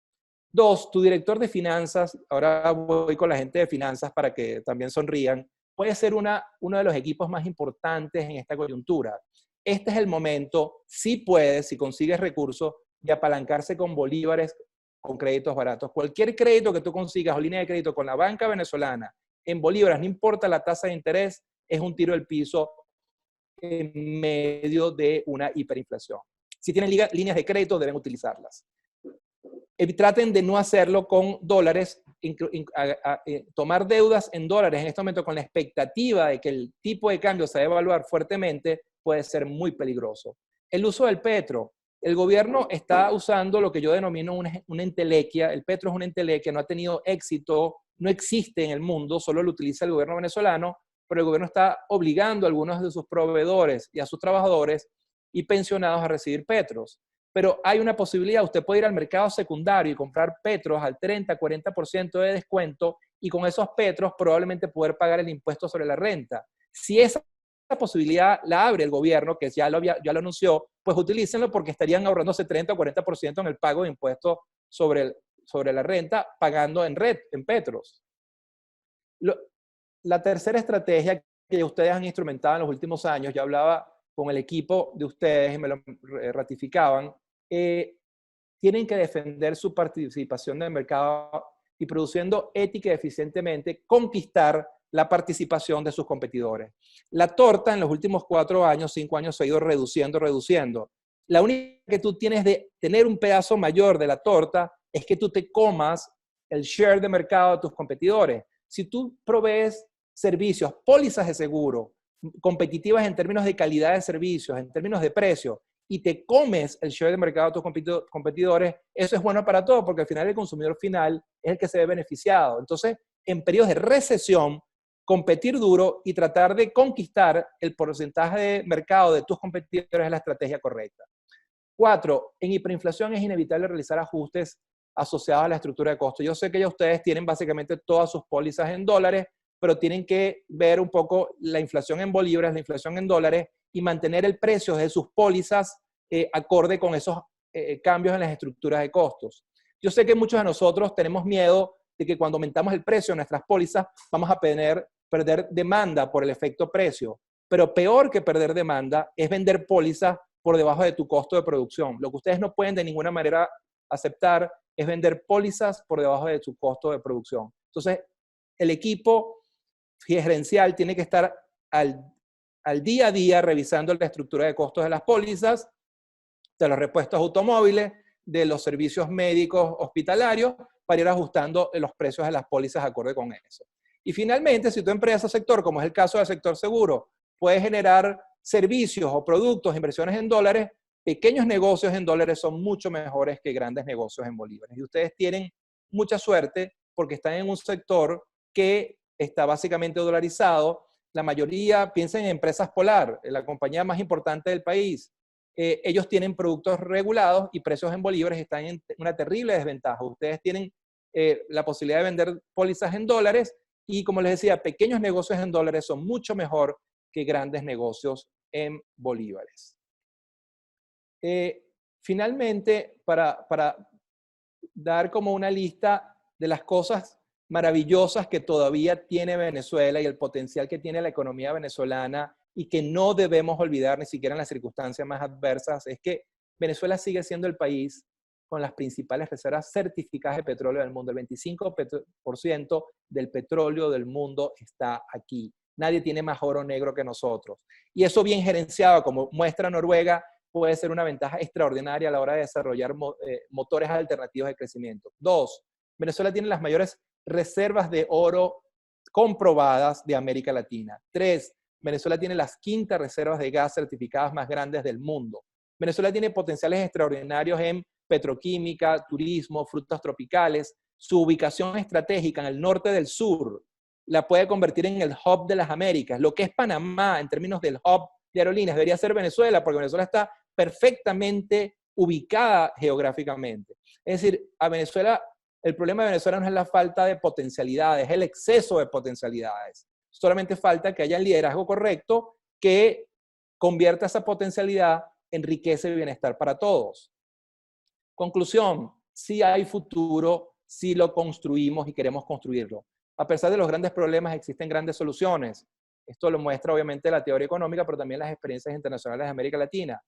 Speaker 2: Dos, tu director de finanzas, ahora voy con la gente de finanzas para que también sonrían, puede ser uno de los equipos más importantes en esta coyuntura. Este es el momento, si puedes, si consigues recursos, de apalancarse con bolívares, con créditos baratos. Cualquier crédito que tú consigas o línea de crédito con la banca venezolana en bolívares, no importa la tasa de interés, es un tiro al piso en medio de una hiperinflación. Si tienen líneas de crédito, deben utilizarlas. Traten de no hacerlo con dólares, tomar deudas en dólares en este momento con la expectativa de que el tipo de cambio se va a evaluar fuertemente puede ser muy peligroso. El uso del petro. El gobierno está usando lo que yo denomino una entelequia. El petro es una entelequia, no ha tenido éxito, no existe en el mundo, solo lo utiliza el gobierno venezolano, pero el gobierno está obligando a algunos de sus proveedores y a sus trabajadores y pensionados a recibir petros. Pero hay una posibilidad, usted puede ir al mercado secundario y comprar petros al 30-40% de descuento y con esos petros probablemente poder pagar el impuesto sobre la renta. Si esa posibilidad la abre el gobierno, que ya lo anunció, pues utilícenlo porque estarían ahorrándose 30 o 40% en el pago de impuestos sobre la renta, pagando en petros. La tercera estrategia que ustedes han instrumentado en los últimos años, ya hablaba con el equipo de ustedes y me lo ratificaban, tienen que defender su participación en el mercado y produciendo ética y eficientemente conquistar la participación de sus competidores. La torta en los últimos 4 años, 5 años se ha ido reduciendo. La única que tú tienes de tener un pedazo mayor de la torta es que tú te comas el share de mercado de tus competidores. Si tú provees servicios, pólizas de seguro, competitivas en términos de calidad de servicios, en términos de precio, y te comes el share de mercado de tus competidores, eso es bueno para todo, porque al final el consumidor final es el que se ve beneficiado. Entonces, en periodos de recesión, competir duro y tratar de conquistar el porcentaje de mercado de tus competidores es la estrategia correcta. 4, en hiperinflación es inevitable realizar ajustes asociados a la estructura de costos. Yo sé que ya ustedes tienen básicamente todas sus pólizas en dólares, pero tienen que ver un poco la inflación en bolívares, la inflación en dólares y mantener el precio de sus pólizas acorde con esos cambios en las estructuras de costos. Yo sé que muchos de nosotros tenemos miedo de que cuando aumentamos el precio de nuestras pólizas vamos a perder demanda por el efecto precio, pero peor que perder demanda es vender pólizas por debajo de tu costo de producción. Lo que ustedes no pueden de ninguna manera aceptar es vender pólizas por debajo de su costo de producción. Entonces, el equipo gerencial tiene que estar al día a día revisando la estructura de costos de las pólizas, de los repuestos automóviles, de los servicios médicos hospitalarios, para ir ajustando los precios de las pólizas acorde con eso. Y finalmente, si tu empresa o sector, como es el caso del sector seguro, puede generar servicios o productos, inversiones en dólares, pequeños negocios en dólares son mucho mejores que grandes negocios en bolívares. Y ustedes tienen mucha suerte porque están en un sector que está básicamente dolarizado. La mayoría, piensen en Empresas Polar, la compañía más importante del país. Ellos tienen productos regulados y precios en bolívares están en una terrible desventaja. Ustedes tienen la posibilidad de vender pólizas en dólares Y como les decía, pequeños negocios en dólares son mucho mejor que grandes negocios en bolívares. Finalmente, para dar como una lista de las cosas maravillosas que todavía tiene Venezuela y el potencial que tiene la economía venezolana y que no debemos olvidar ni siquiera en las circunstancias más adversas, es que Venezuela sigue siendo el país con las principales reservas certificadas de petróleo del mundo. El 25% del petróleo del mundo está aquí. Nadie tiene más oro negro que nosotros. Y eso bien gerenciado, como muestra Noruega, puede ser una ventaja extraordinaria a la hora de desarrollar motores alternativos de crecimiento. 2, Venezuela tiene las mayores reservas de oro comprobadas de América Latina. 3, Venezuela tiene las 5ª reservas de gas certificadas más grandes del mundo. Venezuela tiene potenciales extraordinarios en petroquímica, turismo, frutas tropicales. Su ubicación estratégica en el norte del sur la puede convertir en el hub de las Américas. Lo que es Panamá en términos del hub de aerolíneas debería ser Venezuela, porque Venezuela está perfectamente ubicada geográficamente. Es decir, a Venezuela, el problema de Venezuela no es la falta de potencialidades, es el exceso de potencialidades. Solamente falta que haya el liderazgo correcto que convierta esa potencialidad en riqueza y bienestar para todos. Conclusión, sí hay futuro, sí lo construimos y queremos construirlo. A pesar de los grandes problemas, existen grandes soluciones. Esto lo muestra obviamente la teoría económica, pero también las experiencias internacionales de América Latina.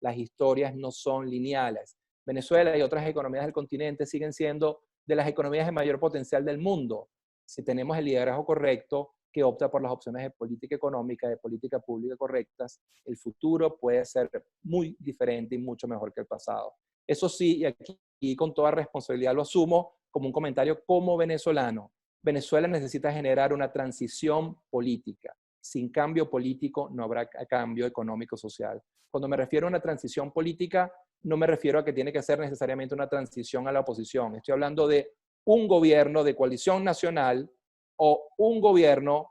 Speaker 2: Las historias no son lineales. Venezuela y otras economías del continente siguen siendo de las economías de mayor potencial del mundo. Si tenemos el liderazgo correcto, que opta por las opciones de política económica, de política pública correctas, el futuro puede ser muy diferente y mucho mejor que el pasado. Eso sí, y aquí con toda responsabilidad lo asumo como un comentario como venezolano. Venezuela necesita generar una transición política. Sin cambio político no habrá cambio económico-social. Cuando me refiero a una transición política, no me refiero a que tiene que ser necesariamente una transición a la oposición. Estoy hablando de un gobierno de coalición nacional o un gobierno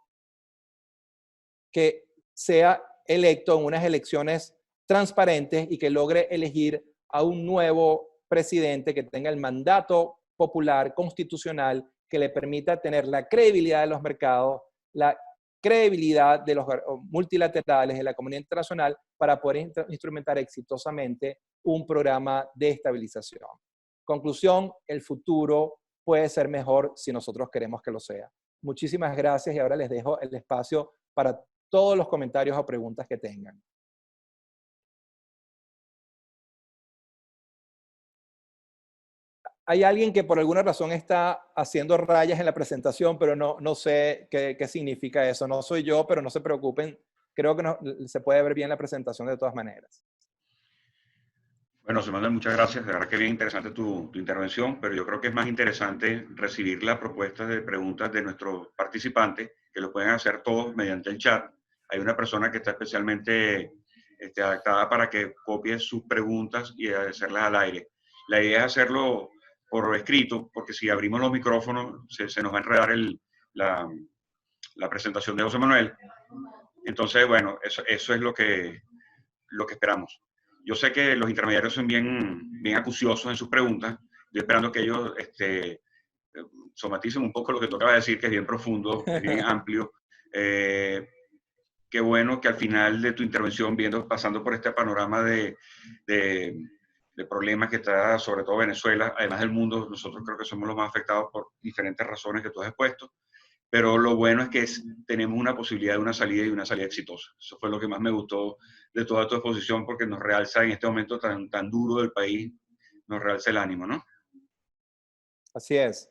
Speaker 2: que sea electo en unas elecciones transparentes y que logre elegir a un nuevo presidente que tenga el mandato popular, constitucional, que le permita tener la credibilidad de los mercados, la credibilidad de los multilaterales, de la comunidad internacional, para poder instrumentar exitosamente un programa de estabilización. Conclusión, el futuro puede ser mejor si nosotros queremos que lo sea. Muchísimas gracias y ahora les dejo el espacio para todos los comentarios o preguntas que tengan. Hay alguien que por alguna razón está haciendo rayas en la presentación, pero no sé qué significa eso. No soy yo, pero no se preocupen. Creo que se puede ver bien la presentación de todas maneras.
Speaker 1: Bueno, Samuel, muchas gracias. De verdad que bien interesante tu intervención, pero yo creo que es más interesante recibir las propuestas de preguntas de nuestros participantes, que lo pueden hacer todos mediante el chat. Hay una persona que está especialmente adaptada para que copie sus preguntas y hacerlas al aire. La idea es hacerlo por escrito, porque si abrimos los micrófonos se nos va a enredar la presentación de José Manuel. Entonces, bueno, eso es lo que esperamos. Yo sé que los intermediarios son bien acuciosos en sus preguntas. Estoy esperando que ellos somaticen un poco lo que tú acabas de decir, que es bien profundo, es bien amplio. Qué bueno que al final de tu intervención, pasando por este panorama de problemas que está sobre todo Venezuela, además del mundo, nosotros creo que somos los más afectados por diferentes razones que tú has expuesto, pero lo bueno es que tenemos una posibilidad de una salida y una salida exitosa. Eso fue lo que más me gustó de toda tu exposición, porque nos realza en este momento tan duro del país, nos realza el ánimo, ¿no?
Speaker 2: Así es.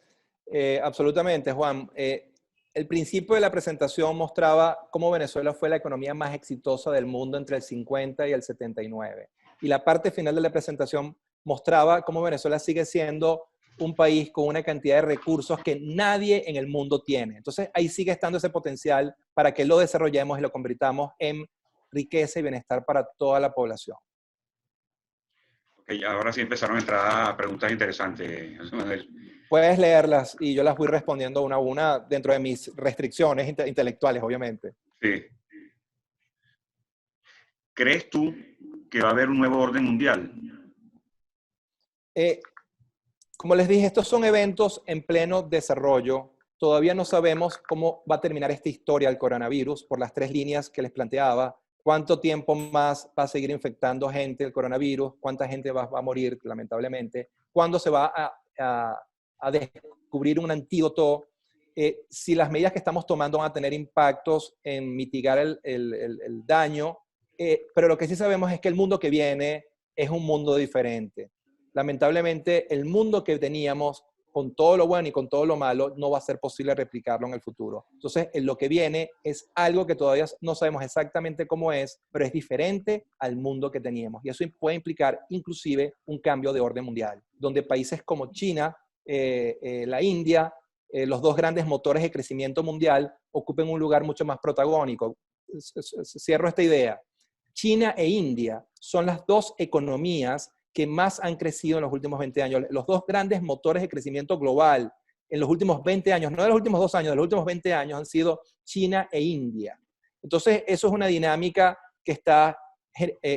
Speaker 2: Absolutamente, Juan. El principio de la presentación mostraba cómo Venezuela fue la economía más exitosa del mundo entre el 50 y el 79. Y la parte final de la presentación mostraba cómo Venezuela sigue siendo un país con una cantidad de recursos que nadie en el mundo tiene. Entonces, ahí sigue estando ese potencial para que lo desarrollemos y lo convirtamos en riqueza y bienestar para toda la población.
Speaker 1: Ok, ahora sí empezaron a entrar preguntas interesantes.
Speaker 2: Puedes leerlas y yo las voy respondiendo una a una dentro de mis restricciones intelectuales, obviamente.
Speaker 1: Sí. ¿Crees tú que va a haber un nuevo orden mundial?
Speaker 2: Como les dije, estos son eventos en pleno desarrollo. todavía no sabemos cómo va a terminar esta historia del coronavirus por las 3 líneas que les planteaba. ¿Cuánto tiempo más va a seguir infectando gente el coronavirus? ¿Cuánta gente va a morir, lamentablemente? ¿Cuándo se va a descubrir un antídoto? Si las medidas que estamos tomando van a tener impactos en mitigar el daño. Pero lo que sí sabemos es que el mundo que viene es un mundo diferente. Lamentablemente, el mundo que teníamos, con todo lo bueno y con todo lo malo, no va a ser posible replicarlo en el futuro. Entonces, en lo que viene es algo que todavía no sabemos exactamente cómo es, pero es diferente al mundo que teníamos. Y eso puede implicar inclusive un cambio de orden mundial, donde países como China, la India, los dos grandes motores de crecimiento mundial, ocupen un lugar mucho más protagónico. Cierro esta idea. China e India son las dos economías que más han crecido en los últimos 20 años. Los dos grandes motores de crecimiento global en los últimos 20 años, no de los últimos 2 años, de los últimos 20 años han sido China e India. Entonces, eso es una dinámica que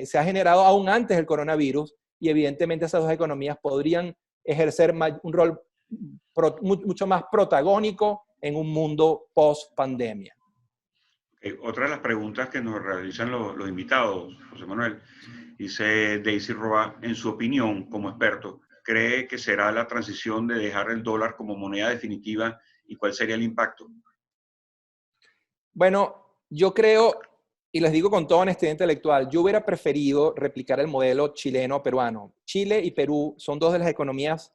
Speaker 2: se ha generado aún antes del coronavirus y evidentemente esas dos economías podrían ejercer un rol mucho más protagónico en un mundo post-pandemia.
Speaker 1: Otra de las preguntas que nos realizan los invitados, José Manuel, dice Daisy Roa, en su opinión, como experto, ¿cree que será la transición de dejar el dólar como moneda definitiva y cuál sería el impacto?
Speaker 2: Bueno, yo creo, y les digo con toda honestidad intelectual, yo hubiera preferido replicar el modelo chileno-peruano. Chile y Perú son dos de las economías,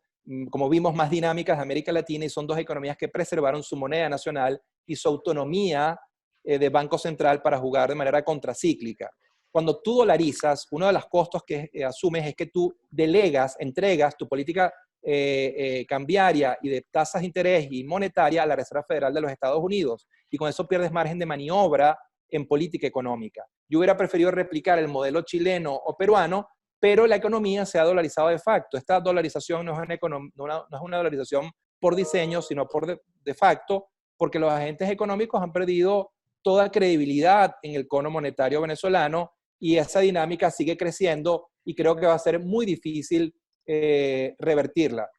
Speaker 2: como vimos, más dinámicas de América Latina y son dos economías que preservaron su moneda nacional y su autonomía de Banco Central para jugar de manera contracíclica. Cuando tú dolarizas, uno de los costos que asumes es que tú entregas tu política cambiaria y de tasas de interés y monetaria a la Reserva Federal de los Estados Unidos. Y con eso pierdes margen de maniobra en política económica. Yo hubiera preferido replicar el modelo chileno o peruano, pero la economía se ha dolarizado de facto. Esta dolarización no es una dolarización por diseño, sino por de facto, porque los agentes económicos han perdido toda credibilidad en el cono monetario venezolano y esa dinámica sigue creciendo y creo que va a ser muy difícil revertirla.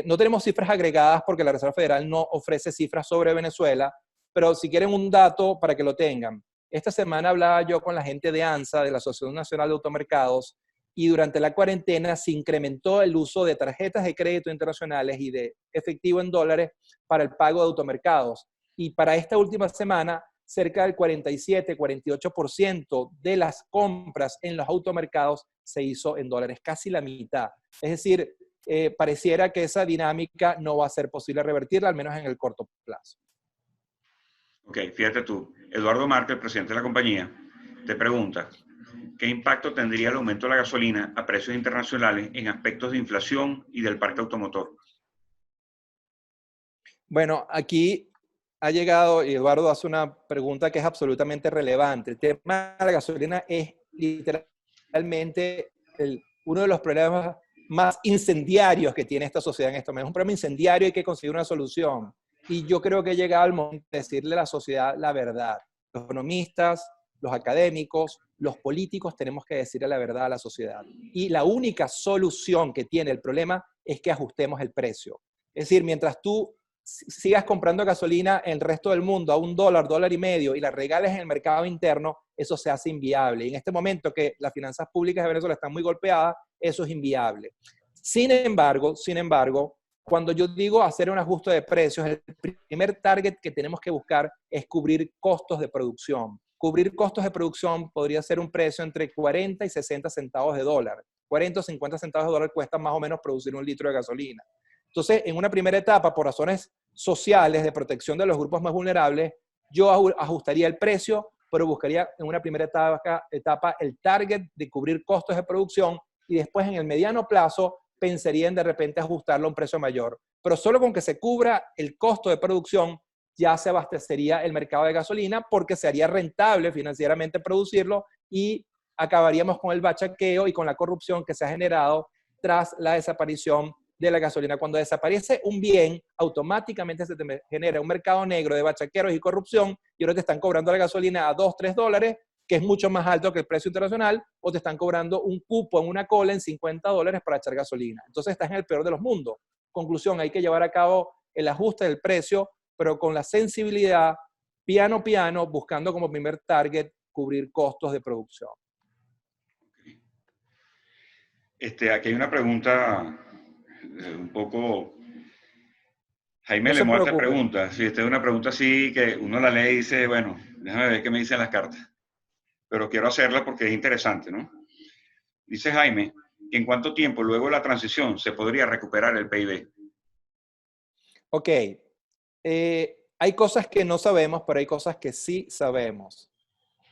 Speaker 2: No tenemos cifras agregadas porque la Reserva Federal no ofrece cifras sobre Venezuela, pero si quieren un dato para que lo tengan. Esta semana hablaba yo con la gente de ANSA, de la Asociación Nacional de Automercados, y durante la cuarentena se incrementó el uso de tarjetas de crédito internacionales y de efectivo en dólares para el pago de automercados. Y para esta última semana, cerca del 47-48% de las compras en los automercados se hizo en dólares, casi la mitad. Es decir, pareciera que esa dinámica no va a ser posible revertirla, al menos en el corto plazo.
Speaker 1: Ok, fíjate tú. Eduardo Márquez, el presidente de la compañía, te pregunta, ¿qué impacto tendría el aumento de la gasolina a precios internacionales en aspectos de inflación y del parque automotor?
Speaker 2: Bueno, aquí ha llegado, y Eduardo hace una pregunta que es absolutamente relevante. El tema de la gasolina es literalmente uno de los problemas más incendiarios que tiene esta sociedad en este momento. Es un problema incendiario y hay que conseguir una solución. Y yo creo que ha llegado el momento de decirle a la sociedad la verdad. Los economistas, los académicos, los políticos tenemos que decirle la verdad a la sociedad. Y la única solución que tiene el problema es que ajustemos el precio. Es decir, mientras tú sigas comprando gasolina en el resto del mundo a $1, $1.50 y la regales en el mercado interno, eso se hace inviable. Y en este momento que las finanzas públicas de Venezuela están muy golpeadas, eso es inviable. Sin embargo, cuando yo digo hacer un ajuste de precios, el primer target que tenemos que buscar es cubrir costos de producción. Cubrir costos de producción podría ser un precio entre 40 y 60 centavos de dólar. 40 o 50 centavos de dólar cuesta más o menos producir un litro de gasolina. Entonces, en una primera etapa, por razones sociales de protección de los grupos más vulnerables, yo ajustaría el precio, pero buscaría en una primera etapa el target de cubrir costos de producción y después en el mediano plazo pensaría en de repente ajustarlo a un precio mayor. Pero solo con que se cubra el costo de producción ya se abastecería el mercado de gasolina porque se haría rentable financieramente producirlo y acabaríamos con el bachaqueo y con la corrupción que se ha generado tras la desaparición de la gasolina. Cuando desaparece un bien, automáticamente se te genera un mercado negro de bachaqueros y corrupción y ahora te están cobrando la gasolina a $2, $3, que es mucho más alto que el precio internacional, o te están cobrando un cupo en una cola en $50 para echar gasolina. Entonces estás en el peor de los mundos. Conclusión, hay que llevar a cabo el ajuste del precio, pero con la sensibilidad, piano a piano, buscando como primer target cubrir costos de producción.
Speaker 1: Aquí hay una pregunta un poco... Jaime
Speaker 2: No
Speaker 1: le
Speaker 2: se
Speaker 1: muestra
Speaker 2: preocupe.
Speaker 1: preguntas. Sí, esta es una pregunta así que uno la lee y dice, bueno, déjame ver qué me dicen las cartas. Pero quiero hacerla porque es interesante, ¿no? Dice Jaime, ¿en cuánto tiempo luego de la transición se podría recuperar el PIB?
Speaker 2: Ok, hay cosas que no sabemos, pero hay cosas que sí sabemos.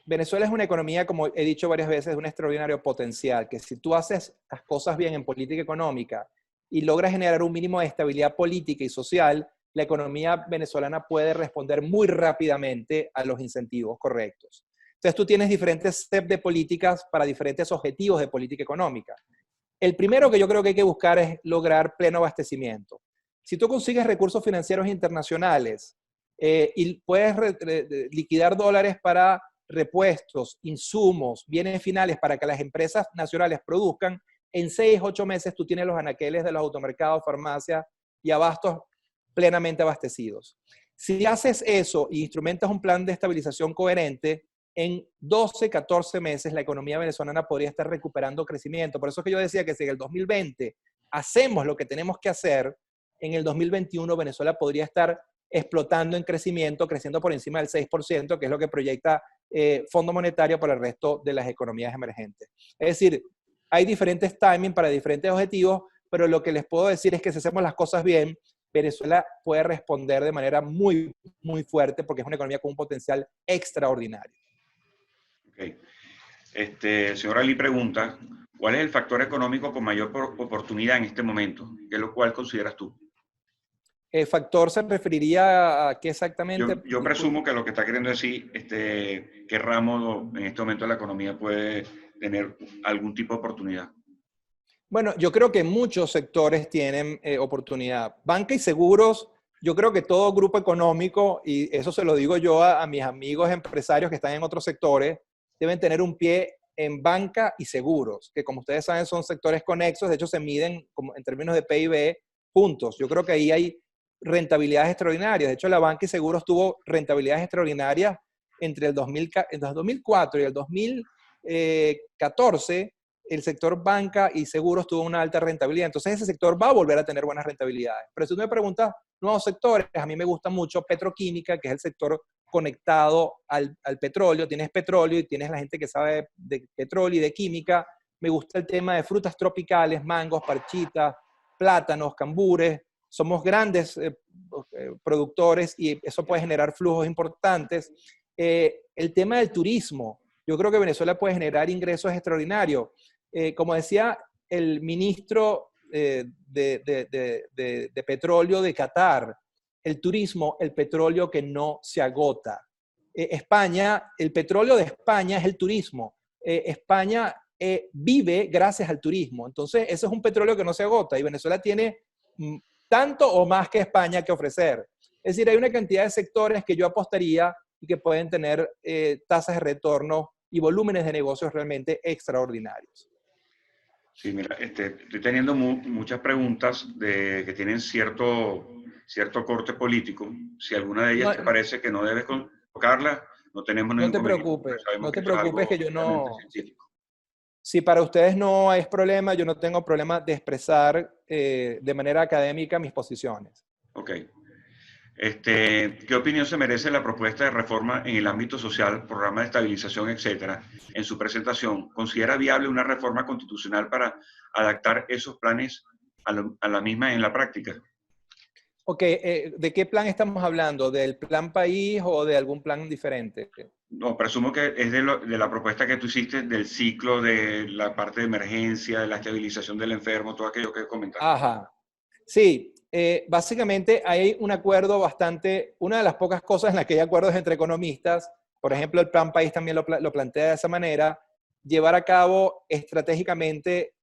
Speaker 2: Venezuela es una economía, como he dicho varias veces, de un extraordinario potencial, que si tú haces las cosas bien en política económica y logras generar un mínimo de estabilidad política y social, la economía venezolana puede responder muy rápidamente a los incentivos correctos. Entonces tú tienes diferentes steps de políticas para diferentes objetivos de política económica. El primero que yo creo que hay que buscar es lograr pleno abastecimiento. Si tú consigues recursos financieros internacionales y puedes liquidar dólares para repuestos, insumos, bienes finales para que las empresas nacionales produzcan, en 6, 8 meses tú tienes los anaqueles de los automercados, farmacias y abastos plenamente abastecidos. Si haces eso y instrumentas un plan de estabilización coherente, en 12, 14 meses la economía venezolana podría estar recuperando crecimiento. Por eso es que yo decía que si en el 2020 hacemos lo que tenemos que hacer, en el 2021 Venezuela podría estar explotando en crecimiento, creciendo por encima del 6%, que es lo que proyecta Fondo Monetario para el resto de las economías emergentes. Es decir, hay diferentes timing para diferentes objetivos, pero lo que les puedo decir es que si hacemos las cosas bien, Venezuela puede responder de manera muy, muy fuerte porque es una economía con un potencial extraordinario.
Speaker 1: Okay. El señor Ali pregunta, ¿cuál es el factor económico con mayor oportunidad en este momento? ¿Qué es lo cual consideras tú?
Speaker 2: ¿El factor se referiría a qué exactamente?
Speaker 1: Yo presumo que lo que está queriendo decir, qué ramo en este momento de la economía puede tener algún tipo de oportunidad.
Speaker 2: Bueno, yo creo que muchos sectores tienen oportunidad. Banca y seguros, yo creo que todo grupo económico, y eso se lo digo yo a mis amigos empresarios que están en otros sectores, deben tener un pie en banca y seguros, que como ustedes saben son sectores conexos, de hecho se miden como en términos de PIB juntos. Yo creo que ahí hay rentabilidades extraordinarias. De hecho, la banca y seguros tuvo rentabilidades extraordinarias entre el 2004 y el 2014. El sector banca y seguros tuvo una alta rentabilidad. Entonces ese sector va a volver a tener buenas rentabilidades. Pero si tú me preguntas nuevos sectores, a mí me gusta mucho petroquímica, que es el sector conectado al petróleo. Tienes petróleo y tienes la gente que sabe de petróleo y de química. Me gusta el tema de frutas tropicales, mangos, parchitas, plátanos, cambures. Somos grandes productores y eso puede generar flujos importantes. El tema del turismo. Yo creo que Venezuela puede generar ingresos extraordinarios. Como decía el ministro de Petróleo de Qatar, el turismo, el petróleo que no se agota. España, el petróleo de España es el turismo. España vive gracias al turismo. Entonces, eso es un petróleo que no se agota y Venezuela tiene tanto o más que España que ofrecer. Es decir, hay una cantidad de sectores que yo apostaría y que pueden tener tasas de retorno y volúmenes de negocios realmente extraordinarios.
Speaker 1: Sí, mira, estoy teniendo muchas preguntas que tienen cierto corte político. Si alguna de ellas
Speaker 2: No,
Speaker 1: te parece que no debes tocarla, no tenemos ningún
Speaker 2: no te
Speaker 1: inconveniente, porque
Speaker 2: preocupes,
Speaker 1: sabemos
Speaker 2: no
Speaker 1: que
Speaker 2: te
Speaker 1: eso es
Speaker 2: preocupes
Speaker 1: algo
Speaker 2: que yo
Speaker 1: realmente
Speaker 2: no,
Speaker 1: científico.
Speaker 2: si para ustedes no es problema, yo no tengo problema de expresar de manera académica mis posiciones.
Speaker 1: Ok. ¿Qué opinión se merece la propuesta de reforma en el ámbito social, programa de estabilización, etcétera, en su presentación? ¿Considera viable una reforma constitucional para adaptar esos planes a la misma en la práctica?
Speaker 2: Ok, ¿de qué plan estamos hablando? ¿Del plan país o de algún plan diferente?
Speaker 1: No, presumo que es de la propuesta que tú hiciste del ciclo, de la parte de emergencia, de la estabilización del enfermo, todo aquello que comentaste.
Speaker 2: Ajá. Sí, básicamente hay un acuerdo bastante, una de las pocas cosas en las que hay acuerdos entre economistas, por ejemplo, el Plan País también lo plantea de esa manera, llevar a cabo estratégicamente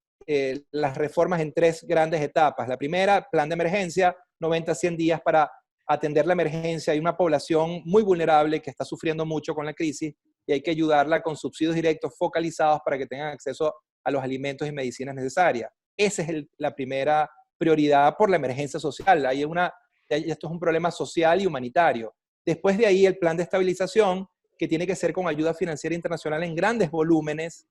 Speaker 2: las reformas en 3 grandes etapas. La primera, plan de emergencia, 90 a 100 días para atender la emergencia. Hay una población muy vulnerable que está sufriendo mucho con la crisis y hay que ayudarla con subsidios directos focalizados para que tengan acceso a los alimentos y medicinas necesarias. Esa es la primera prioridad por la emergencia social. Hay una esto es un problema social y humanitario. Después de ahí, el plan de estabilización, que tiene que ser con ayuda financiera internacional en grandes volúmenes.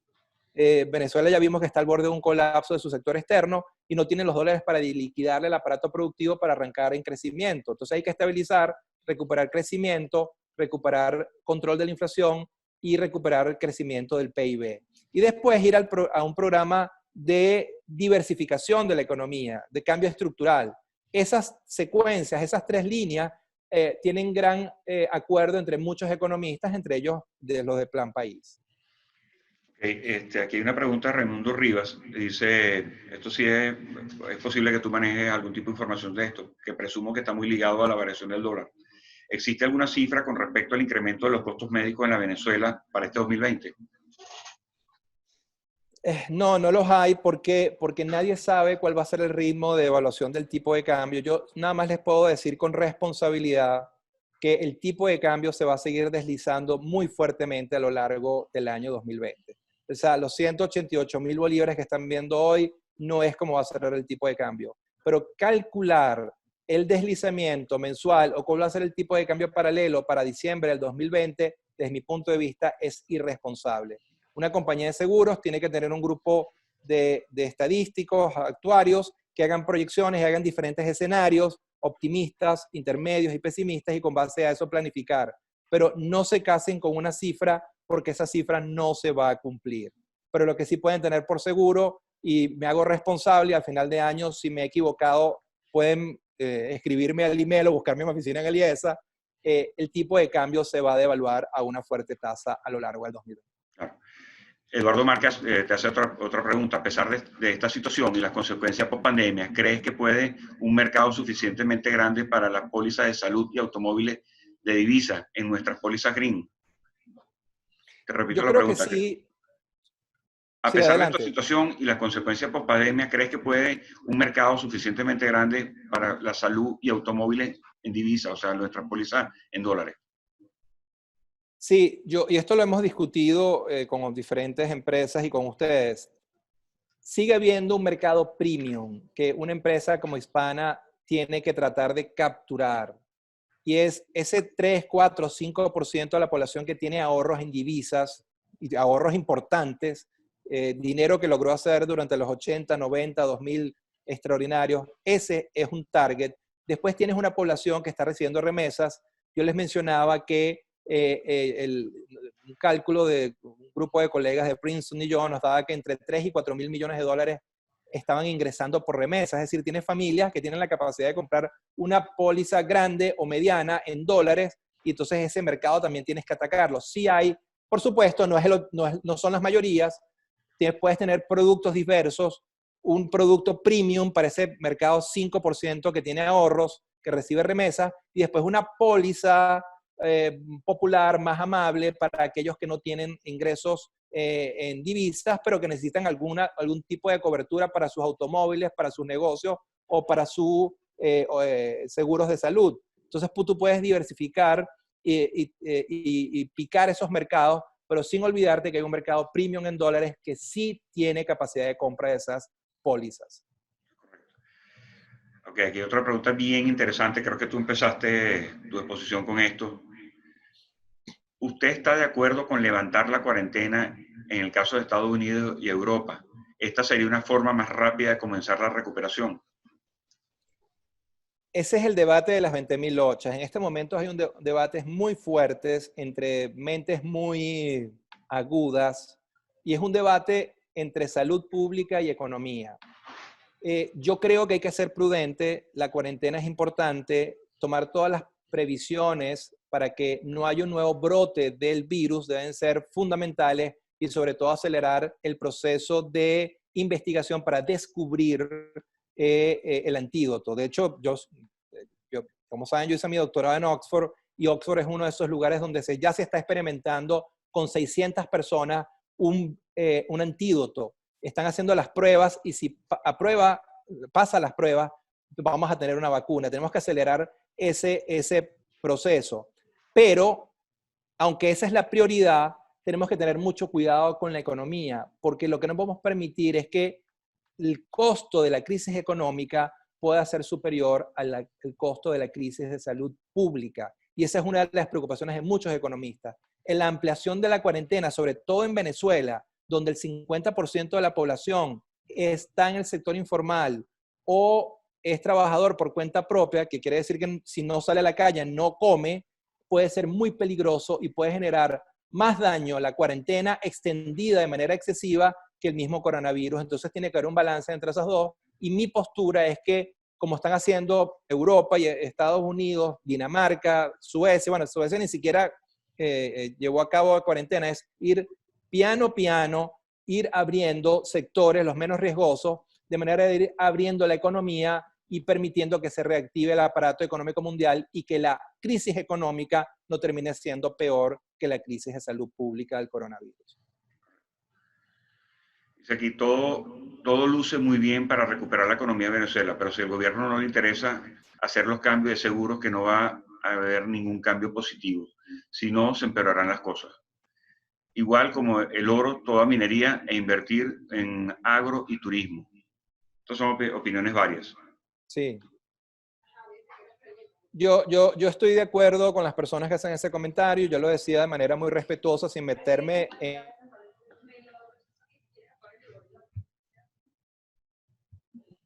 Speaker 2: Venezuela ya vimos que está al borde de un colapso de su sector externo y no tiene los dólares para liquidarle el aparato productivo para arrancar en crecimiento. Entonces hay que estabilizar, recuperar crecimiento, recuperar control de la inflación y recuperar el crecimiento del PIB. Y después ir a un programa de diversificación de la economía, de cambio estructural. Esas secuencias, esas tres líneas, tienen gran acuerdo entre muchos economistas, entre ellos de los de Plan País.
Speaker 1: Aquí hay una pregunta de Raimundo Rivas. Dice, esto sí es posible que tú manejes algún tipo de información de esto, que presumo que está muy ligado a la variación del dólar. ¿Existe alguna cifra con respecto al incremento de los costos médicos en la Venezuela para este 2020?
Speaker 2: No, no los hay porque nadie sabe cuál va a ser el ritmo de evaluación del tipo de cambio. Yo nada más les puedo decir con responsabilidad que el tipo de cambio se va a seguir deslizando muy fuertemente a lo largo del año 2020. O sea, los 188.000 bolívares que están viendo hoy no es como va a cerrar el tipo de cambio. Pero calcular el deslizamiento mensual o cuál va a ser el tipo de cambio paralelo para diciembre del 2020, desde mi punto de vista, es irresponsable. Una compañía de seguros tiene que tener un grupo de estadísticos, actuarios, que hagan proyecciones y hagan diferentes escenarios, optimistas, intermedios y pesimistas, y con base a eso planificar. Pero no se casen con una cifra porque esa cifra no se va a cumplir. Pero lo que sí pueden tener por seguro, y me hago responsable al final de año, si me he equivocado, pueden escribirme al email o buscarme en mi oficina en el IESA, el tipo de cambio se va a devaluar a una fuerte tasa a lo largo del 2020.
Speaker 1: Claro. Eduardo Márquez te hace otra pregunta. A pesar de esta situación y las consecuencias post pandemia, ¿crees que puede un mercado suficientemente grande para las pólizas de salud y automóviles de divisas en nuestras pólizas green? Te repito la pregunta.
Speaker 2: Yo creo que sí.
Speaker 1: A
Speaker 2: Sí,
Speaker 1: pesar de esta
Speaker 2: adelante.
Speaker 1: situación y las consecuencias post pandemia, ¿crees que puede un mercado suficientemente grande para la salud y automóviles en divisas, o sea, nuestras pólizas en dólares?
Speaker 2: Sí, y esto lo hemos discutido con diferentes empresas y con ustedes. Sigue habiendo un mercado premium que una empresa como Hispana tiene que tratar de capturar. Y es ese 3, 4, 5% de la población que tiene ahorros en divisas, y ahorros importantes, dinero que logró hacer durante los 80, 90, 2000 extraordinarios. Ese es un target. Después tienes una población que está recibiendo remesas. Yo les mencionaba que un cálculo de un grupo de colegas de Princeton y yo nos daba que entre 3 y 4 mil millones de dólares estaban ingresando por remesas. Es decir, tiene familias que tienen la capacidad de comprar una póliza grande o mediana en dólares, y entonces ese mercado también tienes que atacarlo. Sí hay, por supuesto, no son las mayorías. Puedes tener productos diversos, un producto premium para ese mercado 5% que tiene ahorros, que recibe remesas, y después una póliza popular, más amable para aquellos que no tienen ingresos en divisas, pero que necesitan algún tipo de cobertura para sus automóviles, para sus negocios o para sus seguros de salud. Entonces tú puedes diversificar y picar esos mercados, pero sin olvidarte que hay un mercado premium en dólares que sí tiene capacidad de compra de esas pólizas.
Speaker 1: Ok, aquí hay otra pregunta bien interesante. Creo que tú empezaste tu exposición con esto. ¿Usted está de acuerdo con levantar la cuarentena en el caso de Estados Unidos y Europa? Esta sería una forma más rápida de comenzar la recuperación.
Speaker 2: Ese es el debate de las 20.000 lochas. En este momento hay debates muy fuertes entre mentes muy agudas, y es un debate entre salud pública y economía. Yo creo que hay que ser prudente, la cuarentena es importante, tomar todas las previsiones para que no haya un nuevo brote del virus deben ser fundamentales, y sobre todo acelerar el proceso de investigación para descubrir el antídoto. De hecho, como saben, yo hice mi doctorado en Oxford, y Oxford es uno de esos lugares donde ya se está experimentando con 600 personas un antídoto. Están haciendo las pruebas, y si pasa las pruebas, vamos a tener una vacuna. Tenemos que acelerar ese proceso. Pero, aunque esa es la prioridad, tenemos que tener mucho cuidado con la economía, porque lo que no podemos permitir es que el costo de la crisis económica pueda ser superior al costo de la crisis de salud pública. Y esa es una de las preocupaciones de muchos economistas. En la ampliación de la cuarentena, sobre todo en Venezuela, donde el 50% de la población está en el sector informal o es trabajador por cuenta propia, que quiere decir que si no sale a la calle no come, puede ser muy peligroso y puede generar más daño la cuarentena extendida de manera excesiva que el mismo coronavirus. Entonces tiene que haber un balance entre esas dos. Y mi postura es que, como están haciendo Europa y Estados Unidos, Dinamarca, Suecia, bueno, Suecia ni siquiera llevó a cabo la cuarentena, es ir piano, ir abriendo sectores, los menos riesgosos, de manera de ir abriendo la economía y permitiendo que se reactive el aparato económico mundial y que la crisis económica no termine siendo peor que la crisis de salud pública del coronavirus.
Speaker 1: Aquí todo luce muy bien para recuperar la economía de Venezuela, pero si al gobierno no le interesa hacer los cambios, es seguro que no va a haber ningún cambio positivo. Si no, se empeorarán las cosas. Igual como el oro, toda minería e invertir en agro y turismo. Estas son opiniones varias.
Speaker 2: Sí. Yo estoy de acuerdo con las personas que hacen ese comentario. Yo lo decía de manera muy respetuosa, sin meterme en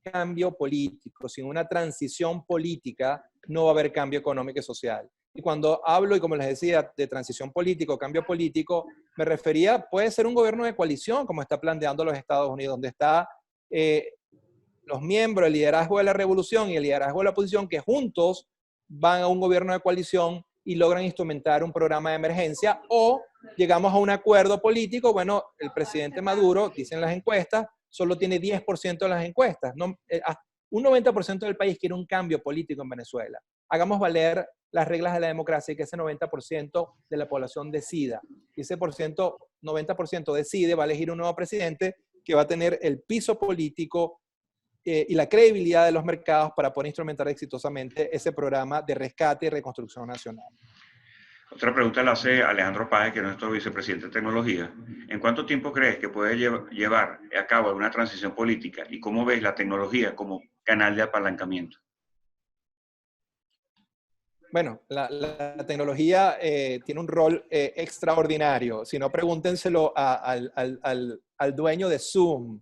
Speaker 2: cambio político. Sin una transición política no va a haber cambio económico y social. Y cuando hablo, y como les decía, de transición política o cambio político, me refería, puede ser un gobierno de coalición, como está planteando los Estados Unidos, donde está los miembros, el liderazgo de la revolución y el liderazgo de la oposición, que juntos van a un gobierno de coalición y logran instrumentar un programa de emergencia, o llegamos a un acuerdo político. Bueno, el presidente Maduro, dicen las encuestas, solo tiene 10% de las encuestas. No, un 90% del país quiere un cambio político en Venezuela. Hagamos valer las reglas de la democracia y que ese 90% de la población decida. Y ese 90% decide, va a elegir un nuevo presidente que va a tener el piso político y la credibilidad de los mercados para poder instrumentar exitosamente ese programa de rescate y reconstrucción nacional.
Speaker 1: Otra pregunta la hace Alejandro Páez, que es nuestro vicepresidente de tecnología. ¿En cuánto tiempo crees que puede llevar a cabo una transición política y cómo ves la tecnología como canal de apalancamiento?
Speaker 2: Bueno, la tecnología tiene un rol extraordinario. Si no, pregúntenselo al dueño de Zoom,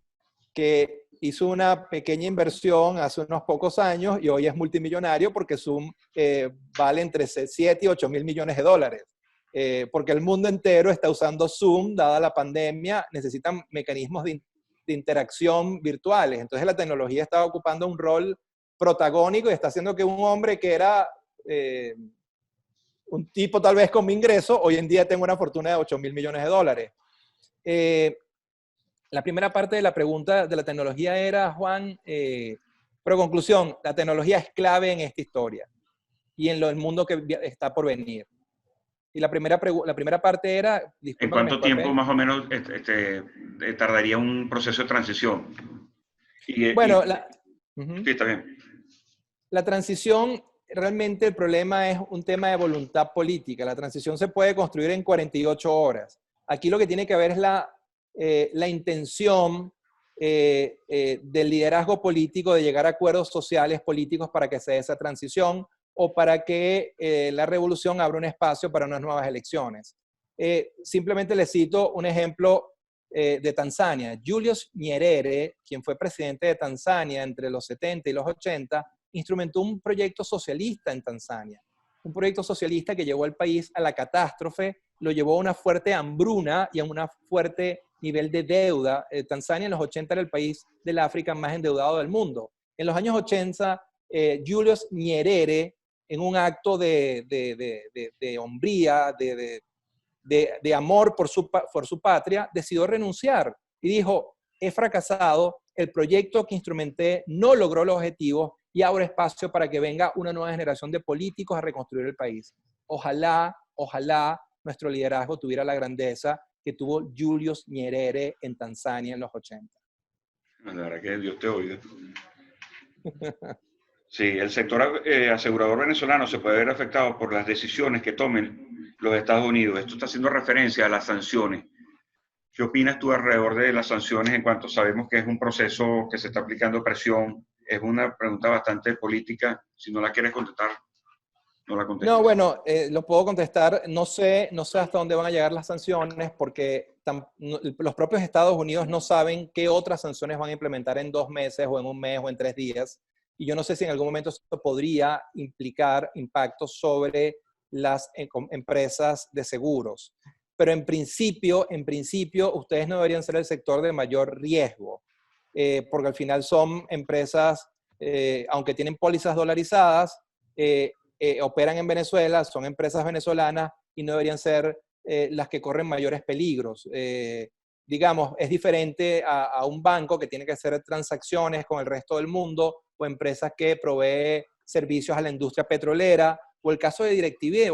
Speaker 2: que hizo una pequeña inversión hace unos pocos años y hoy es multimillonario porque Zoom vale entre 7 y 8 mil millones de dólares. Porque el mundo entero está usando Zoom, dada la pandemia, necesitan mecanismos de interacción virtuales. Entonces la tecnología está ocupando un rol protagónico y está haciendo que un hombre que era un tipo tal vez con mi ingreso, hoy en día tengo una fortuna de 8 mil millones de dólares. La primera parte de la pregunta de la tecnología era, Juan, pero conclusión, la tecnología es clave en esta historia y en el mundo que está por venir. Y la primera parte era...
Speaker 1: ¿En cuánto tiempo más o menos tardaría un proceso de transición?
Speaker 2: Bueno,
Speaker 1: sí, está bien.
Speaker 2: La transición, realmente el problema es un tema de voluntad política. La transición se puede construir en 48 horas. Aquí lo que tiene que haber es la intención del liderazgo político de llegar a acuerdos sociales políticos para que se dé esa transición o para que la revolución abra un espacio para unas nuevas elecciones. Simplemente les cito un ejemplo de Tanzania. Julius Nyerere, quien fue presidente de Tanzania entre los 70 y los 80, instrumentó un proyecto socialista en Tanzania. Un proyecto socialista que llevó al país a la catástrofe, lo llevó a una fuerte hambruna y a un fuerte nivel de deuda. Tanzania en los 80 era el país del África más endeudado del mundo. En los años 80, Julius Nyerere, en un acto de hombría, de amor por su patria, decidió renunciar y dijo: he fracasado, el proyecto que instrumenté no logró los objetivos y abro espacio para que venga una nueva generación de políticos a reconstruir el país. Ojalá nuestro liderazgo tuviera la grandeza que tuvo Julius Nyerere en Tanzania en los 80.
Speaker 1: La verdad que Dios te oiga. Sí, el sector asegurador venezolano se puede ver afectado por las decisiones que tomen los Estados Unidos. Esto está haciendo referencia a las sanciones. ¿Qué opinas tú alrededor de las sanciones en cuanto sabemos que es un proceso que se está aplicando presión es una pregunta bastante política. Si no la quieres contestar, no la
Speaker 2: No,
Speaker 1: contestes.
Speaker 2: bueno, lo puedo contestar. No sé hasta dónde van a llegar las sanciones porque los propios Estados Unidos no saben qué otras sanciones van a implementar en 2 meses o en un mes o en 3 días. Y yo no sé si en algún momento esto podría implicar impactos sobre las empresas de seguros. Pero en principio, ustedes no deberían ser el sector de mayor riesgo, porque al final son empresas, aunque tienen pólizas dolarizadas, operan en Venezuela, son empresas venezolanas y no deberían ser las que corren mayores peligros. Digamos, es diferente a un banco que tiene que hacer transacciones con el resto del mundo o empresas que provee servicios a la industria petrolera, o el caso de DirecTV.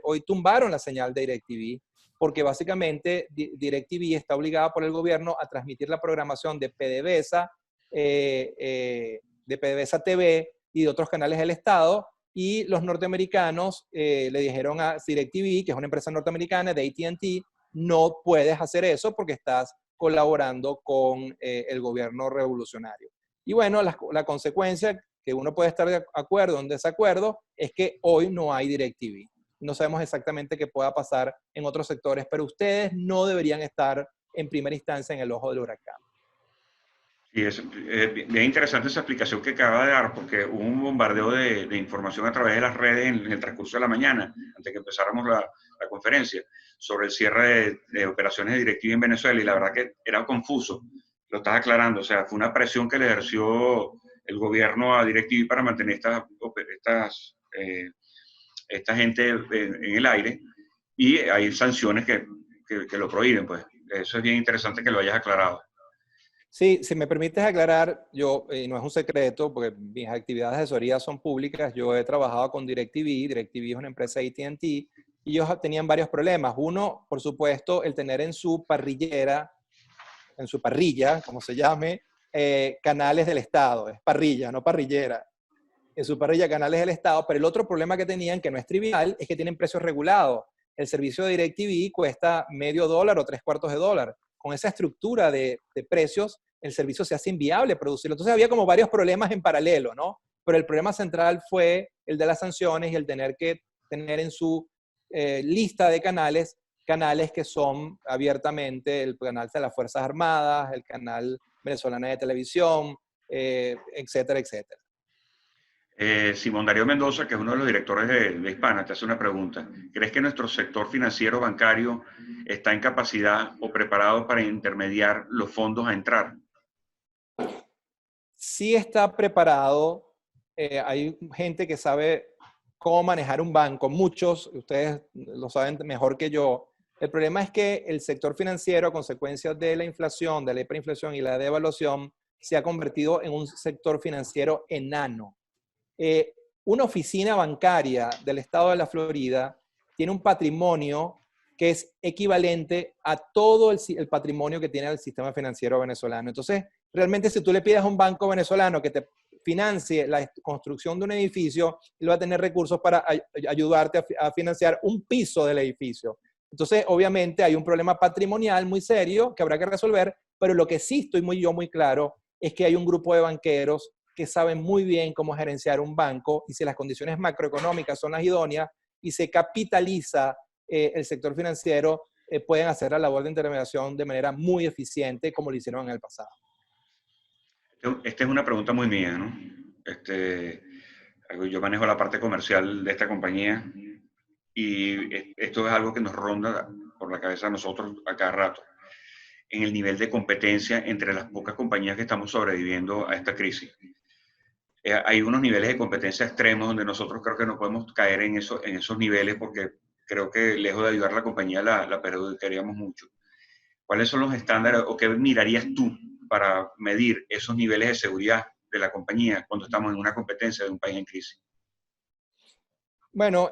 Speaker 2: Hoy tumbaron la señal de DirecTV porque básicamente DirecTV está obligada por el gobierno a transmitir la programación de PDVSA, de PDVSA TV y de otros canales del Estado, y los norteamericanos le dijeron a DirecTV, que es una empresa norteamericana de AT&T, no puedes hacer eso porque estás colaborando con el gobierno revolucionario. Y bueno, la consecuencia, que uno puede estar de acuerdo o en desacuerdo, es que hoy no hay DirecTV. No sabemos exactamente qué pueda pasar en otros sectores, pero ustedes no deberían estar en primera instancia en el ojo del huracán.
Speaker 1: Y es bien interesante esa explicación que acaba de dar, porque hubo un bombardeo de información a través de las redes en el transcurso de la mañana, antes que empezáramos la conferencia, sobre el cierre de operaciones de DirecTV en Venezuela, y la verdad que era confuso. Lo estás aclarando, o sea, fue una presión que le ejerció el gobierno a DirecTV para mantener esta gente en el aire, y hay sanciones que lo prohíben, pues. Eso es bien interesante que lo hayas aclarado.
Speaker 2: Sí, si me permites aclarar, yo, no es un secreto, porque mis actividades de asesoría son públicas, yo he trabajado con DirecTV. DirecTV es una empresa AT&T, y ellos tenían varios problemas. Uno, por supuesto, el tener en su parrillera, en su parrilla, como se llame, canales del Estado. Es parrilla, no parrillera. En su parrilla canales del Estado, pero el otro problema que tenían, que no es trivial, es que tienen precios regulados. El servicio de DirecTV cuesta $0.50 o $0.75. Con esa estructura de precios, el servicio se hace inviable producirlo. Entonces había como varios problemas en paralelo, ¿no? Pero el problema central fue el de las sanciones y el tener que tener en su lista de canales que son abiertamente el canal de las Fuerzas Armadas, el canal venezolano de televisión, etcétera, etcétera.
Speaker 1: Simón Darío Mendoza, que es uno de los directores de Hispana, te hace una pregunta. ¿Crees que nuestro sector financiero bancario está en capacidad o preparado para intermediar los fondos a entrar?
Speaker 2: Sí está preparado. Hay gente que sabe cómo manejar un banco. Muchos, ustedes lo saben mejor que yo. El problema es que el sector financiero, a consecuencia de la inflación, de la hiperinflación y la devaluación, se ha convertido en un sector financiero enano. Una oficina bancaria del estado de la Florida tiene un patrimonio que es equivalente a todo el patrimonio que tiene el sistema financiero venezolano. Entonces, realmente si tú le pides a un banco venezolano que te financie la construcción de un edificio, él va a tener recursos para ayudarte a financiar un piso del edificio. Entonces, obviamente hay un problema patrimonial muy serio que habrá que resolver, pero lo que sí estoy muy claro es que hay un grupo de banqueros que saben muy bien cómo gerenciar un banco, y si las condiciones macroeconómicas son las idóneas y se capitaliza el sector financiero, pueden hacer la labor de intermediación de manera muy eficiente, como lo hicieron en el pasado.
Speaker 1: Esta es una pregunta muy mía, ¿no? Yo manejo la parte comercial de esta compañía, y esto es algo que nos ronda por la cabeza a nosotros a cada rato, en el nivel de competencia entre las pocas compañías que estamos sobreviviendo a esta crisis. Hay unos niveles de competencia extremos donde nosotros creo que no podemos caer en esos niveles, porque creo que lejos de ayudar a la compañía la perjudicaríamos mucho. ¿Cuáles son los estándares o qué mirarías tú para medir esos niveles de seguridad de la compañía cuando estamos en una competencia de un país en crisis?
Speaker 2: Bueno,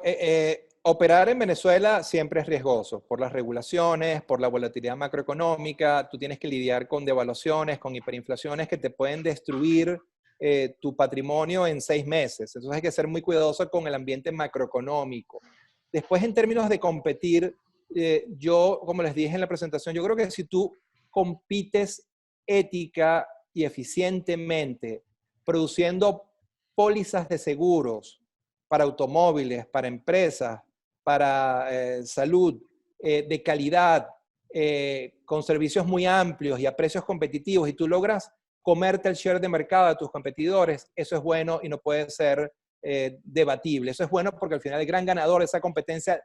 Speaker 2: operar en Venezuela siempre es riesgoso por las regulaciones, por la volatilidad macroeconómica. Tú tienes que lidiar con devaluaciones, con hiperinflaciones que te pueden destruir tu patrimonio en 6 meses. Entonces hay que ser muy cuidadoso con el ambiente macroeconómico. Después, en términos de competir, yo, como les dije en la presentación, yo creo que si tú compites ética y eficientemente produciendo pólizas de seguros para automóviles, para empresas, para salud, de calidad, con servicios muy amplios y a precios competitivos, y tú logras comerte el share de mercado de tus competidores, eso es bueno y no puede ser debatible. Eso es bueno porque al final el gran ganador de esa competencia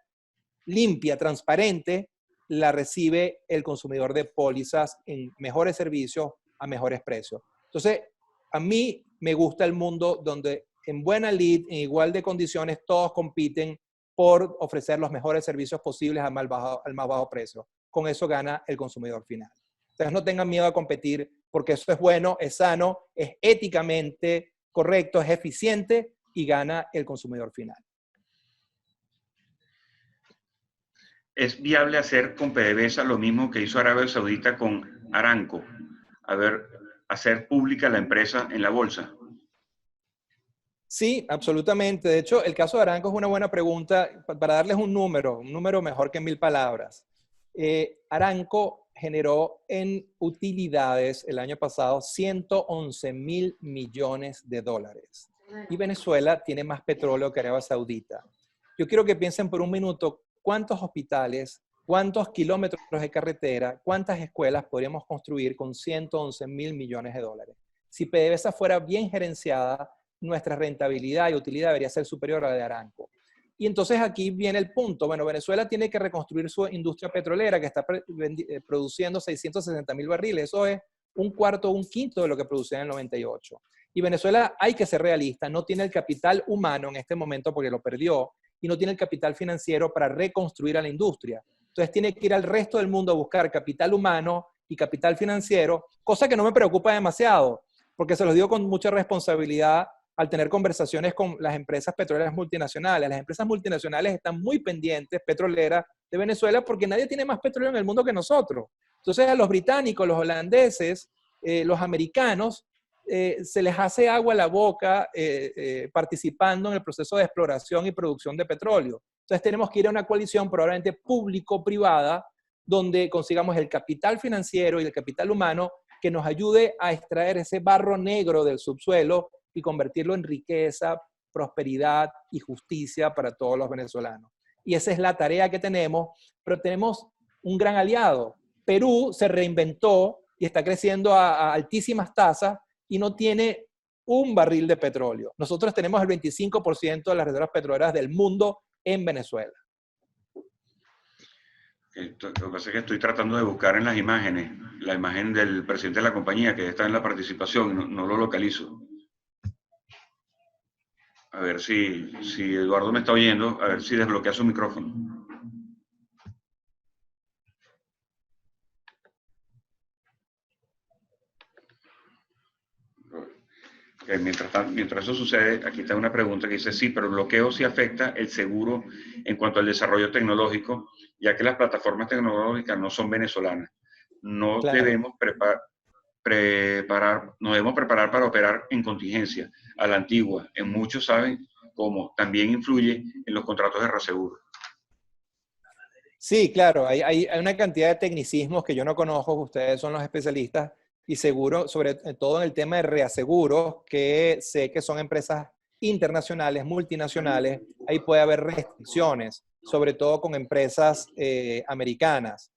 Speaker 2: limpia, transparente, la recibe el consumidor de pólizas en mejores servicios a mejores precios. Entonces, a mí me gusta el mundo donde en buena lid, en igual de condiciones, todos compiten por ofrecer los mejores servicios posibles al más bajo precio. Con eso gana el consumidor final. Entonces, no tengan miedo a competir porque eso es bueno, es sano, es éticamente correcto, es eficiente y gana el consumidor final.
Speaker 1: ¿Es viable hacer con PDVSA lo mismo que hizo Arabia Saudita con Aramco? A ver, hacer pública la empresa en la bolsa.
Speaker 2: Sí, absolutamente. De hecho, el caso de Aramco es una buena pregunta para darles un número mejor que 1000 palabras. Aramco generó en utilidades el año pasado 111.000 millones de dólares. Y Venezuela tiene más petróleo que Arabia Saudita. Yo quiero que piensen por un minuto cuántos hospitales, cuántos kilómetros de carretera, cuántas escuelas podríamos construir con 111.000 millones de dólares. Si PDVSA fuera bien gerenciada, nuestra rentabilidad y utilidad debería ser superior a la de Aramco. Y entonces aquí viene el punto. Bueno, Venezuela tiene que reconstruir su industria petrolera que está produciendo 660.000 barriles. Eso es un cuarto o un quinto de lo que producía en el 98. Y Venezuela, hay que ser realista, no tiene el capital humano en este momento porque lo perdió y no tiene el capital financiero para reconstruir a la industria. Entonces tiene que ir al resto del mundo a buscar capital humano y capital financiero, cosa que no me preocupa demasiado, porque se los digo con mucha responsabilidad al tener conversaciones con las empresas petroleras multinacionales. Las empresas multinacionales están muy pendientes, petroleras, de Venezuela, porque nadie tiene más petróleo en el mundo que nosotros. Entonces a los británicos, los holandeses, los americanos, se les hace agua a la boca participando en el proceso de exploración y producción de petróleo. Entonces tenemos que ir a una coalición probablemente público-privada donde consigamos el capital financiero y el capital humano que nos ayude a extraer ese barro negro del subsuelo y convertirlo en riqueza, prosperidad y justicia para todos los venezolanos. Y esa es la tarea que tenemos, pero tenemos un gran aliado. Perú se reinventó y está creciendo a altísimas tasas y no tiene un barril de petróleo. Nosotros tenemos el 25% de las reservas petroleras del mundo en Venezuela.
Speaker 1: Lo que pasa es que estoy tratando de buscar en las imágenes, la imagen del presidente de la compañía que está en la participación, no lo localizo. A ver si Eduardo me está oyendo, a ver si desbloquea su micrófono. Okay, mientras eso sucede, aquí está una pregunta que dice, sí, pero el bloqueo sí afecta el seguro en cuanto al desarrollo tecnológico, ya que las plataformas tecnológicas no son venezolanas. No
Speaker 2: Claro.
Speaker 1: debemos nos debemos preparar para operar en contingencia, a la antigua. En muchos saben cómo. También influye en los contratos de reaseguro.
Speaker 2: Sí, claro, hay una cantidad de tecnicismos que yo no conozco, ustedes son los especialistas, y seguro, sobre todo en el tema de reaseguros, que sé que son empresas internacionales, multinacionales, ahí puede haber restricciones, sobre todo con empresas americanas.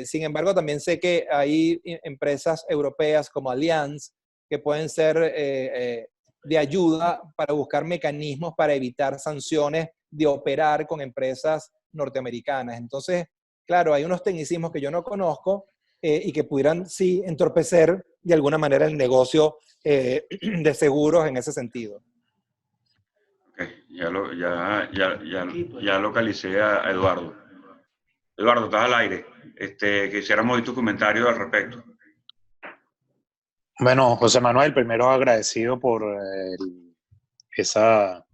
Speaker 2: Sin embargo, también sé que hay empresas europeas como Allianz que pueden ser de ayuda para buscar mecanismos para evitar sanciones de operar con empresas norteamericanas. Entonces, claro, hay unos tecnicismos que yo no conozco y que pudieran, sí, entorpecer de alguna manera el negocio de seguros en ese sentido.
Speaker 1: Ok, ya localicé a Eduardo. Eduardo, estás al aire. Quisiéramos oír tu comentario al respecto.
Speaker 3: Bueno, José Manuel, primero agradecido por esa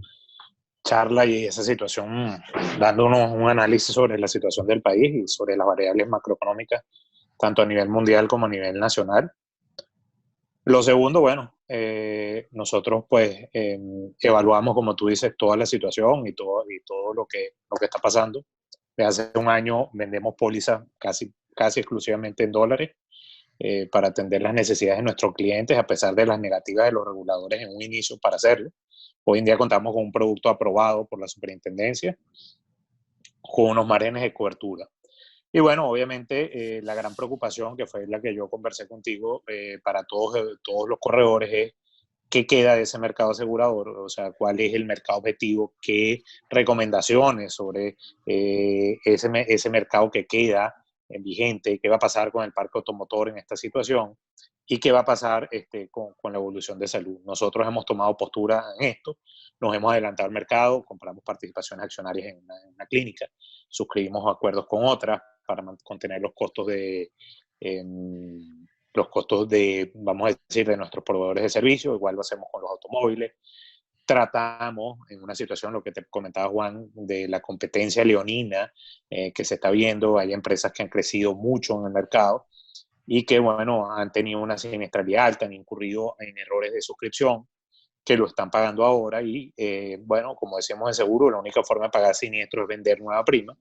Speaker 3: charla y esa situación, dándonos un análisis sobre la situación del país y sobre las variables macroeconómicas, tanto a nivel mundial como a nivel nacional. Lo segundo, bueno, nosotros pues evaluamos, como tú dices, toda la situación y todo lo que está pasando. Desde hace un año vendemos pólizas casi exclusivamente en dólares para atender las necesidades de nuestros clientes, a pesar de las negativas de los reguladores en un inicio para hacerlo. Hoy en día contamos con un producto aprobado por la superintendencia, con unos márgenes de cobertura. Y bueno, obviamente la gran preocupación, que fue la que yo conversé contigo, para todos los corredores es qué queda de ese mercado asegurador, o sea, cuál es el mercado objetivo, qué recomendaciones sobre ese mercado que queda vigente, qué va a pasar con el parque automotor en esta situación y qué va a pasar con la evolución de salud. Nosotros hemos tomado postura en esto, nos hemos adelantado al mercado, compramos participaciones accionarias en una clínica, suscribimos acuerdos con otras para contener los costos vamos a decir, de nuestros proveedores de servicios, igual lo hacemos con los automóviles. Tratamos, en una situación, lo que te comentaba Juan, de la competencia leonina que se está viendo, hay empresas que han crecido mucho en el mercado y que, bueno, han tenido una siniestralidad alta, han incurrido en errores de suscripción, que lo están pagando ahora y, bueno, como decíamos en seguro, la única forma de pagar siniestro es vender nueva prima.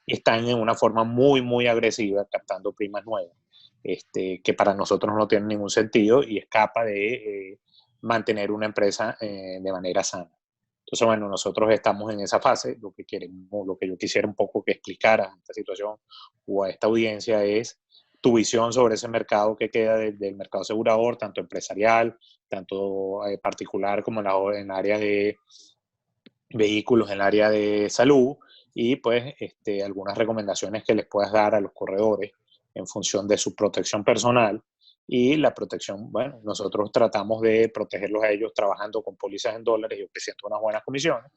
Speaker 3: Están en una forma muy, muy agresiva, captando primas nuevas, que para nosotros no tiene ningún sentido y escapa de mantener una empresa de manera sana. Entonces, bueno, nosotros estamos en esa fase. Lo que yo quisiera un poco que explicara a esta situación o a esta audiencia es tu visión sobre ese mercado que queda del mercado asegurador, tanto empresarial, tanto particular como en el área de vehículos, en el área de salud, y pues algunas recomendaciones que les puedas dar a los corredores en función de su protección personal y la protección. Bueno, nosotros tratamos de protegerlos a ellos trabajando con pólizas en dólares y ofreciendo unas buenas comisiones,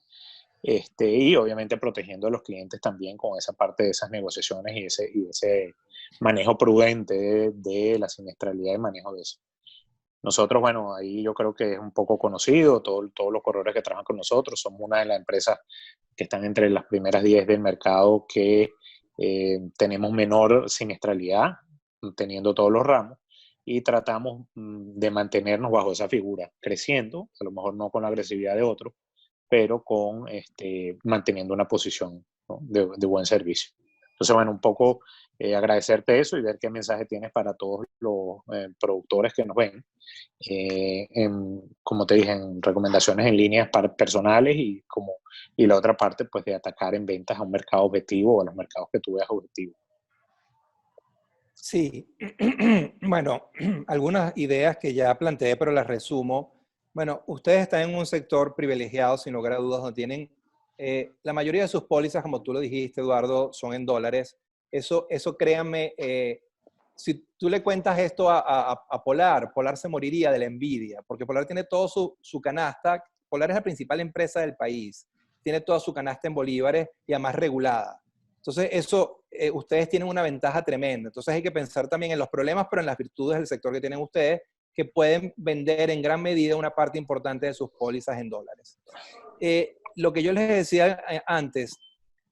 Speaker 3: y obviamente protegiendo a los clientes también con esa parte de esas negociaciones y ese manejo prudente de la siniestralidad y manejo de eso. Nosotros, bueno, ahí yo creo que es un poco conocido, todos los corredores que trabajan con nosotros, somos una de las empresas que están entre las primeras 10 del mercado que tenemos menor siniestralidad, teniendo todos los ramos, y tratamos de mantenernos bajo esa figura, creciendo, a lo mejor no con la agresividad de otros, pero manteniendo una posición, ¿no?, de buen servicio. Entonces, bueno, un poco agradecerte eso y ver qué mensaje tienes para todos los productores que nos ven, como te dije, en recomendaciones en líneas personales y la otra parte, pues, de atacar en ventas a un mercado objetivo o a los mercados que tú veas objetivos.
Speaker 2: Sí, bueno, algunas ideas que ya planteé, pero las resumo. Bueno, ustedes están en un sector privilegiado, sin lugar a dudas, donde tienen, la mayoría de sus pólizas, como tú lo dijiste, Eduardo, son en dólares. Eso créanme, si tú le cuentas esto a Polar, Polar se moriría de la envidia, porque Polar tiene todo su canasta. Polar es la principal empresa del país, tiene toda su canasta en bolívares y además regulada. Entonces, eso, ustedes tienen una ventaja tremenda. Entonces, hay que pensar también en los problemas, pero en las virtudes del sector que tienen ustedes, que pueden vender en gran medida una parte importante de sus pólizas en dólares. Lo que yo les decía antes,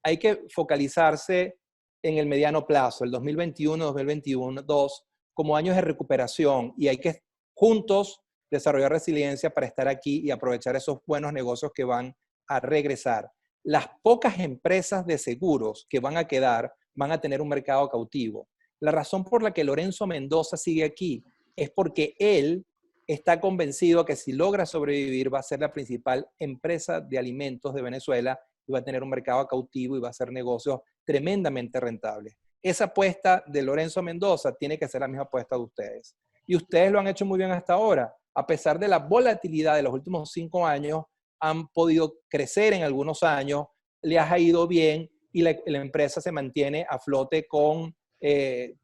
Speaker 2: hay que focalizarse en el mediano plazo, el 2021, 2022, como años de recuperación, y hay que juntos desarrollar resiliencia para estar aquí y aprovechar esos buenos negocios que van a regresar. Las pocas empresas de seguros que van a quedar van a tener un mercado cautivo. La razón por la que Lorenzo Mendoza sigue aquí es porque él está convencido que si logra sobrevivir va a ser la principal empresa de alimentos de Venezuela y va a tener un mercado cautivo y va a hacer negocios tremendamente rentables. Esa apuesta de Lorenzo Mendoza tiene que ser la misma apuesta de ustedes. Y ustedes lo han hecho muy bien hasta ahora. A pesar de la volatilidad de los últimos 5 años, han podido crecer en algunos años, les ha ido bien y la empresa se mantiene a flote con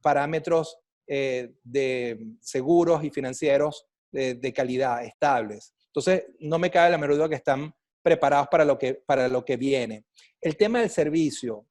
Speaker 2: parámetros de seguros y financieros de calidad estables. Entonces, no me cabe la menor duda que están preparados para lo que viene. El tema del servicio.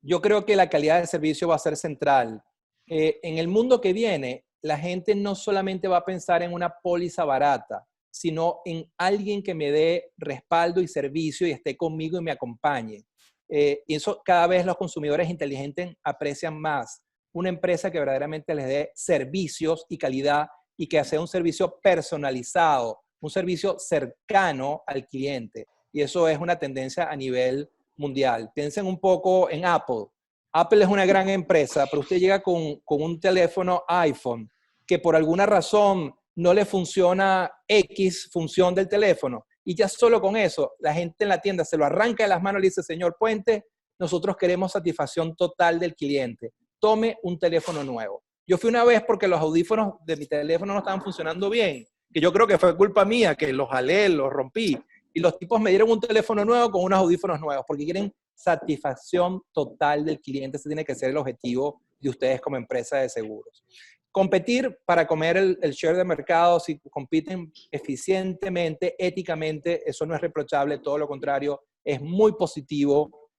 Speaker 2: Yo creo que la calidad del servicio va a ser central. En el mundo que viene, la gente no solamente va a pensar en una póliza barata, sino en alguien que me dé respaldo y servicio y esté conmigo y me acompañe. Y eso cada vez los consumidores inteligentes aprecian más. Una empresa que verdaderamente les dé servicios y calidad y que sea un servicio personalizado, un servicio cercano al cliente. Y eso es una tendencia a nivel mundial. Piensen un poco en Apple. Apple es una gran empresa, pero usted llega con un teléfono iPhone que por alguna razón no le funciona X función del teléfono, y ya solo con eso, la gente en la tienda se lo arranca de las manos y le dice, señor Puente, nosotros queremos satisfacción total del cliente. Tome un teléfono nuevo. Yo fui una vez porque los audífonos de mi teléfono no estaban funcionando bien, que yo creo que fue culpa mía, que los jalé, los rompí, y los tipos me dieron un teléfono nuevo con unos audífonos nuevos, porque quieren satisfacción total del cliente. Ese tiene que ser el objetivo de ustedes como empresa de seguros. Competir para comer el share de mercado, si compiten eficientemente, éticamente, eso no es reprochable, todo lo contrario, es muy positivo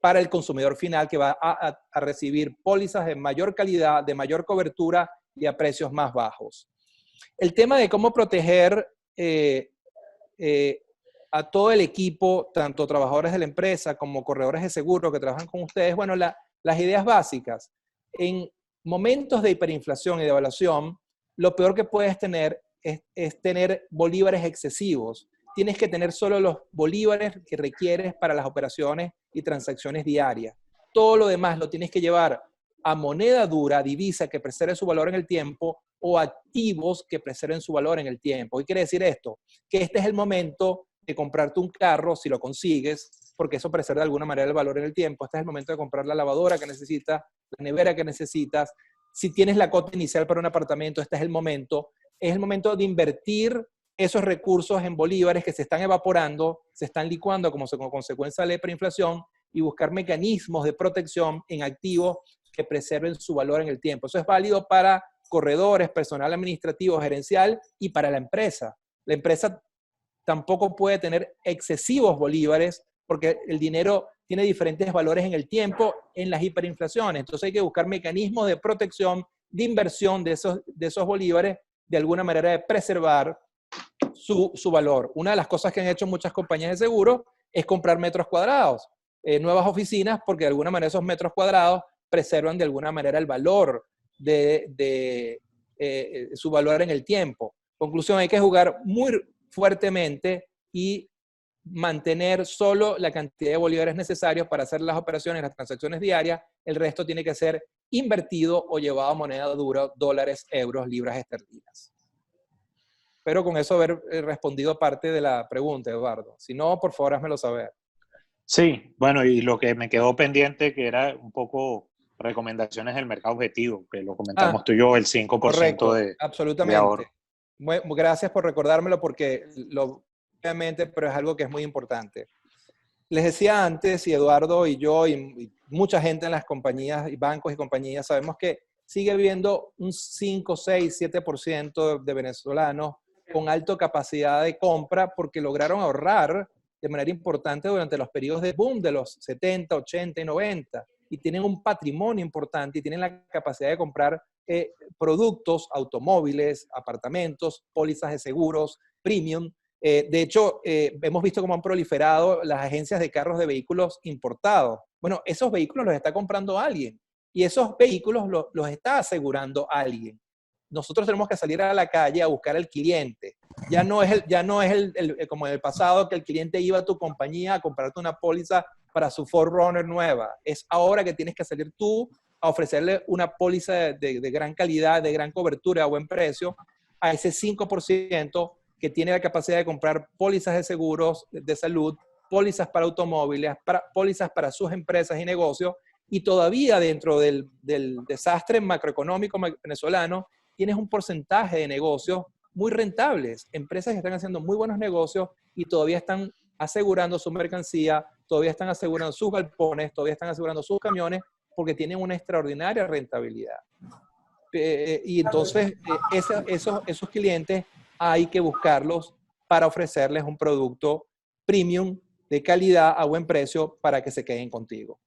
Speaker 2: para el consumidor final, que va a recibir pólizas de mayor calidad, de mayor cobertura y a precios más bajos. El tema de cómo proteger a todo el equipo, tanto trabajadores de la empresa como corredores de seguro que trabajan con ustedes, bueno, las ideas básicas. En momentos de hiperinflación y devaluación, lo peor que puedes tener es tener bolívares excesivos. Tienes que tener solo los bolívares que requieres para las operaciones y transacciones diarias. Todo lo demás lo tienes que llevar a moneda dura, divisa que preserve su valor en el tiempo, o activos que preserven su valor en el tiempo. ¿Qué quiere decir esto? Que este es el momento de comprarte un carro, si lo consigues, porque eso preserva de alguna manera el valor en el tiempo. Este es el momento de comprar la lavadora que necesitas, la nevera que necesitas. Si tienes la cuota inicial para un apartamento, este es el momento. Es el momento de invertir esos recursos en bolívares que se están evaporando, se están licuando como consecuencia de la hiperinflación, y buscar mecanismos de protección en activos que preserven su valor en el tiempo. Eso es válido para corredores, personal administrativo, gerencial, y para la empresa. La empresa tampoco puede tener excesivos bolívares porque el dinero tiene diferentes valores en el tiempo en las hiperinflaciones. Entonces hay que buscar mecanismos de protección, de inversión de esos bolívares, de alguna manera de preservar su valor. Una de las cosas que han hecho muchas compañías de seguro es comprar metros cuadrados, nuevas oficinas, porque de alguna manera esos metros cuadrados preservan de alguna manera el valor de su valor en el tiempo. Conclusión, hay que jugar muy fuertemente y mantener solo la cantidad de bolívares necesarios para hacer las operaciones, las transacciones diarias. El resto tiene que ser invertido o llevado a moneda dura, dólares, euros, libras esterlinas. Espero con eso haber respondido parte de la pregunta, Eduardo. Si no, por favor, házmelo saber.
Speaker 3: Sí, bueno, y lo que me quedó pendiente, que era un poco recomendaciones del mercado objetivo, que lo comentamos tú y yo, el 5%
Speaker 2: correcto,
Speaker 3: de
Speaker 2: absolutamente.
Speaker 3: ahorro.
Speaker 2: Gracias por recordármelo, porque obviamente, pero es algo que es muy importante. Les decía antes, y Eduardo y yo y mucha gente en las compañías, y bancos y compañías, sabemos que sigue habiendo un 5, 6, 7% de venezolanos con alta capacidad de compra porque lograron ahorrar de manera importante durante los periodos de boom de los 70, 80 y 90, y tienen un patrimonio importante y tienen la capacidad de comprar productos, automóviles, apartamentos, pólizas de seguros, premium. De hecho, hemos visto cómo han proliferado las agencias de carros de vehículos importados. Bueno, esos vehículos los está comprando alguien, y esos vehículos los está asegurando alguien. Nosotros tenemos que salir a la calle a buscar al cliente. Ya no es como en el pasado, que el cliente iba a tu compañía a comprarte una póliza para su 4Runner nueva. Es ahora que tienes que salir tú a ofrecerle una póliza de gran calidad, de gran cobertura a buen precio, a ese 5% que tiene la capacidad de comprar pólizas de seguros de salud, pólizas para automóviles, pólizas para sus empresas y negocios, y todavía dentro del desastre macroeconómico venezolano, tienes un porcentaje de negocios muy rentables, empresas que están haciendo muy buenos negocios y todavía están asegurando su mercancía, todavía están asegurando sus galpones, todavía están asegurando sus camiones, porque tienen una extraordinaria rentabilidad. Y entonces esos clientes hay que buscarlos para ofrecerles un producto premium de calidad a buen precio para que se queden contigo.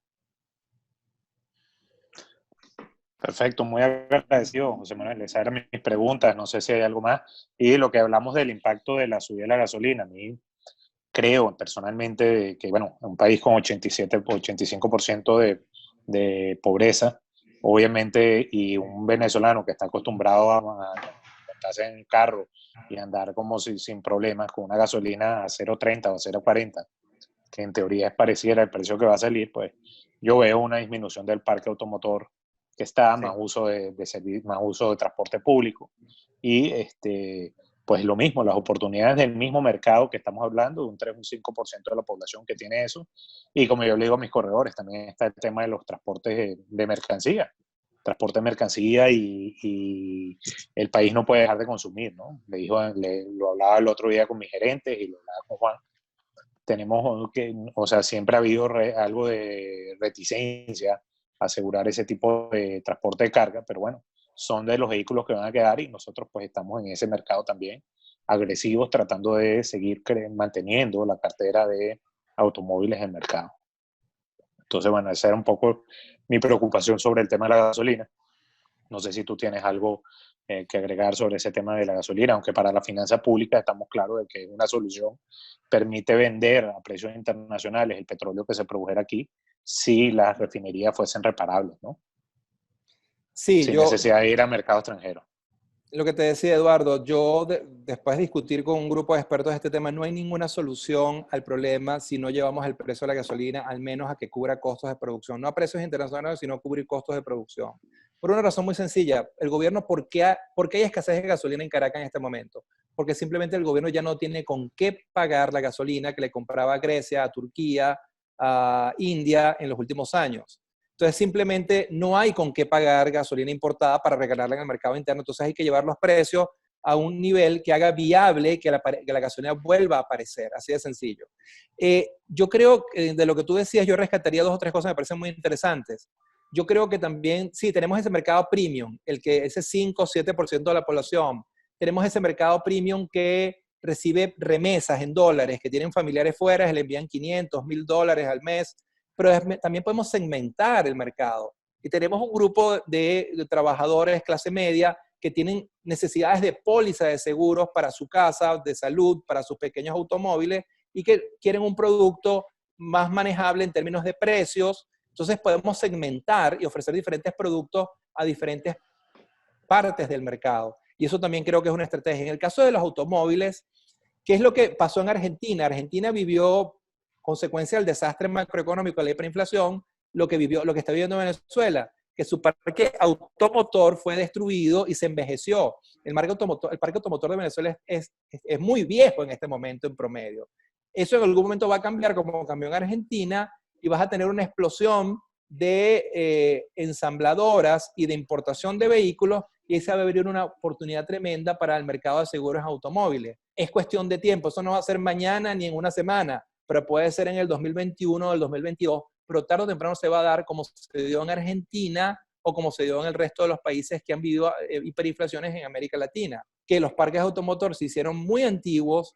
Speaker 3: Perfecto, muy agradecido, José Manuel. Esas eran mis preguntas, no sé si hay algo más. Y lo que hablamos del impacto de la subida de la gasolina, a mí creo personalmente que, bueno, un país con 87, 85% de pobreza, obviamente, y un venezolano que está acostumbrado a montarse en un carro y andar como sin problemas con una gasolina a 0.30 o 0.40, que en teoría pareciera el precio que va a salir, pues yo veo una disminución del parque automotor que está,
Speaker 2: Sí.
Speaker 3: más uso más uso de transporte público y pues lo mismo, las oportunidades del mismo mercado que estamos hablando, de un 3, un 5% de la población que tiene eso, y como yo le digo a mis corredores, también está el tema de los transportes de mercancía, transporte de mercancía y el país no puede dejar de consumir, ¿no? Lo hablaba el otro día con mis gerentes y lo hablaba con Juan. Tenemos que, o sea, siempre ha habido algo de reticencia a asegurar ese tipo de transporte de carga, pero bueno, son de los vehículos que van a quedar y nosotros pues estamos en ese mercado también agresivos tratando de seguir manteniendo la cartera de automóviles en el mercado. Entonces, bueno, esa era un poco mi preocupación sobre el tema de la gasolina. No sé si tú tienes algo que agregar sobre ese tema de la gasolina, aunque para la finanza pública estamos claros de que una solución permite vender a precios internacionales el petróleo que se produjera aquí si las refinerías fuesen reparables, ¿no?
Speaker 2: Sí,
Speaker 3: Sin necesidad de ir a mercado extranjero.
Speaker 2: lo que te decía Eduardo, después de discutir con un grupo de expertos de este tema, no hay ninguna solución al problema si no llevamos el precio de la gasolina, al menos a que cubra costos de producción, no a precios internacionales, sino a cubrir costos de producción. Por una razón muy sencilla, el gobierno, ¿por qué hay escasez de gasolina en Caracas en este momento? Porque simplemente el gobierno ya no tiene con qué pagar la gasolina que le compraba a Grecia, a Turquía, a India en los últimos años. Entonces simplemente no hay con qué pagar gasolina importada para regalarla en el mercado interno. Entonces hay que llevar los precios a un nivel que haga viable que la gasolina vuelva a aparecer. Así de sencillo. Yo creo que de lo que tú decías, yo rescataría 2 o 3 cosas que me parecen muy interesantes. Yo creo que también, sí, tenemos ese mercado premium, ese 5 o 7% de la población. Tenemos ese mercado premium que recibe remesas en dólares, que tienen familiares fuera, le envían 500, $1,000 al mes, pero también podemos segmentar el mercado. Y tenemos un grupo de trabajadores clase media que tienen necesidades de póliza de seguros para su casa, de salud, para sus pequeños automóviles y que quieren un producto más manejable en términos de precios. Entonces podemos segmentar y ofrecer diferentes productos a diferentes partes del mercado. Y eso también creo que es una estrategia. En el caso de los automóviles, ¿qué es lo que pasó en Argentina? Argentina vivió, consecuencia del desastre macroeconómico de la hiperinflación, lo que está viviendo Venezuela, que su parque automotor fue destruido y se envejeció. El parque automotor de Venezuela es muy viejo en este momento en promedio. Eso en algún momento va a cambiar como cambió en Argentina y vas a tener una explosión de ensambladoras y de importación de vehículos y ahí se va a abrir una oportunidad tremenda para el mercado de seguros automóviles. Es cuestión de tiempo, eso no va a ser mañana ni en una semana, pero puede ser en el 2021 o el 2022, pero tarde o temprano se va a dar como se dio en Argentina o como se dio en el resto de los países que han vivido hiperinflaciones en América Latina, que los parques automotores se hicieron muy antiguos,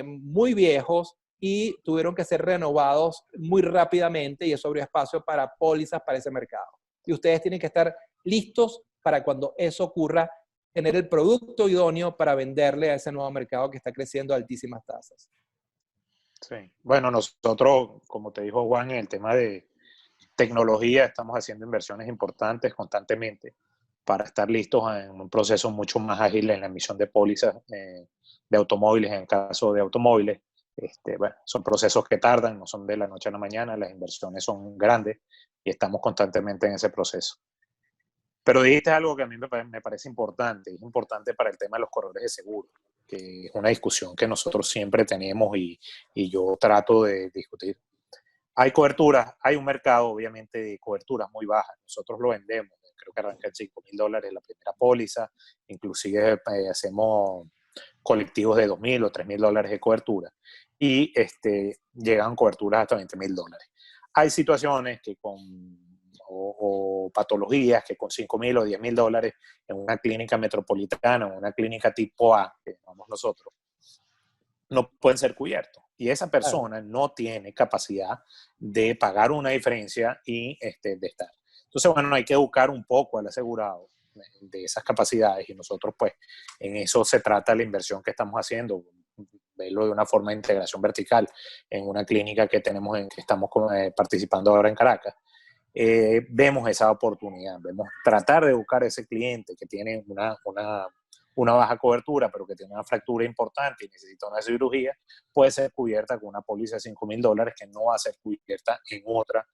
Speaker 2: muy viejos, y tuvieron que ser renovados muy rápidamente y eso abrió espacio para pólizas para ese mercado. Y ustedes tienen que estar listos para cuando eso ocurra, tener el producto idóneo para venderle a ese nuevo mercado que está creciendo a altísimas tasas.
Speaker 3: Sí. Bueno, nosotros, como te dijo Juan, en el tema de tecnología estamos haciendo inversiones importantes constantemente para estar listos en un proceso mucho más ágil en la emisión de pólizas de automóviles, en el caso de automóviles. Bueno, son procesos que tardan, no son de la noche a la mañana, las inversiones son grandes y estamos constantemente en ese proceso. Pero dijiste algo que a mí me parece importante, es importante para el tema de los corredores de seguro, que es una discusión que nosotros siempre tenemos y yo trato de discutir. Hay coberturas, hay un mercado obviamente de coberturas muy bajas, nosotros lo vendemos, creo que arranca en $5,000 la primera póliza, inclusive hacemos colectivos de $2,000 o $3,000 de cobertura y llegan coberturas hasta $20,000. Hay situaciones que o patologías que con $5,000 o $10,000 en una clínica metropolitana o una clínica tipo A, que llamamos nosotros, no pueden ser cubiertos. Y esa persona no tiene capacidad de pagar una diferencia y de estar. Entonces, bueno, hay que educar un poco al asegurado de esas capacidades y nosotros, pues, en eso se trata la inversión que estamos haciendo, verlo de una forma de integración vertical en una clínica que tenemos, que estamos participando ahora en Caracas. Vemos esa oportunidad, vemos tratar de buscar a ese cliente que tiene una una baja cobertura, pero que tiene una fractura importante y necesita una cirugía, puede ser cubierta con una póliza de $5,000 que no va a ser cubierta en otra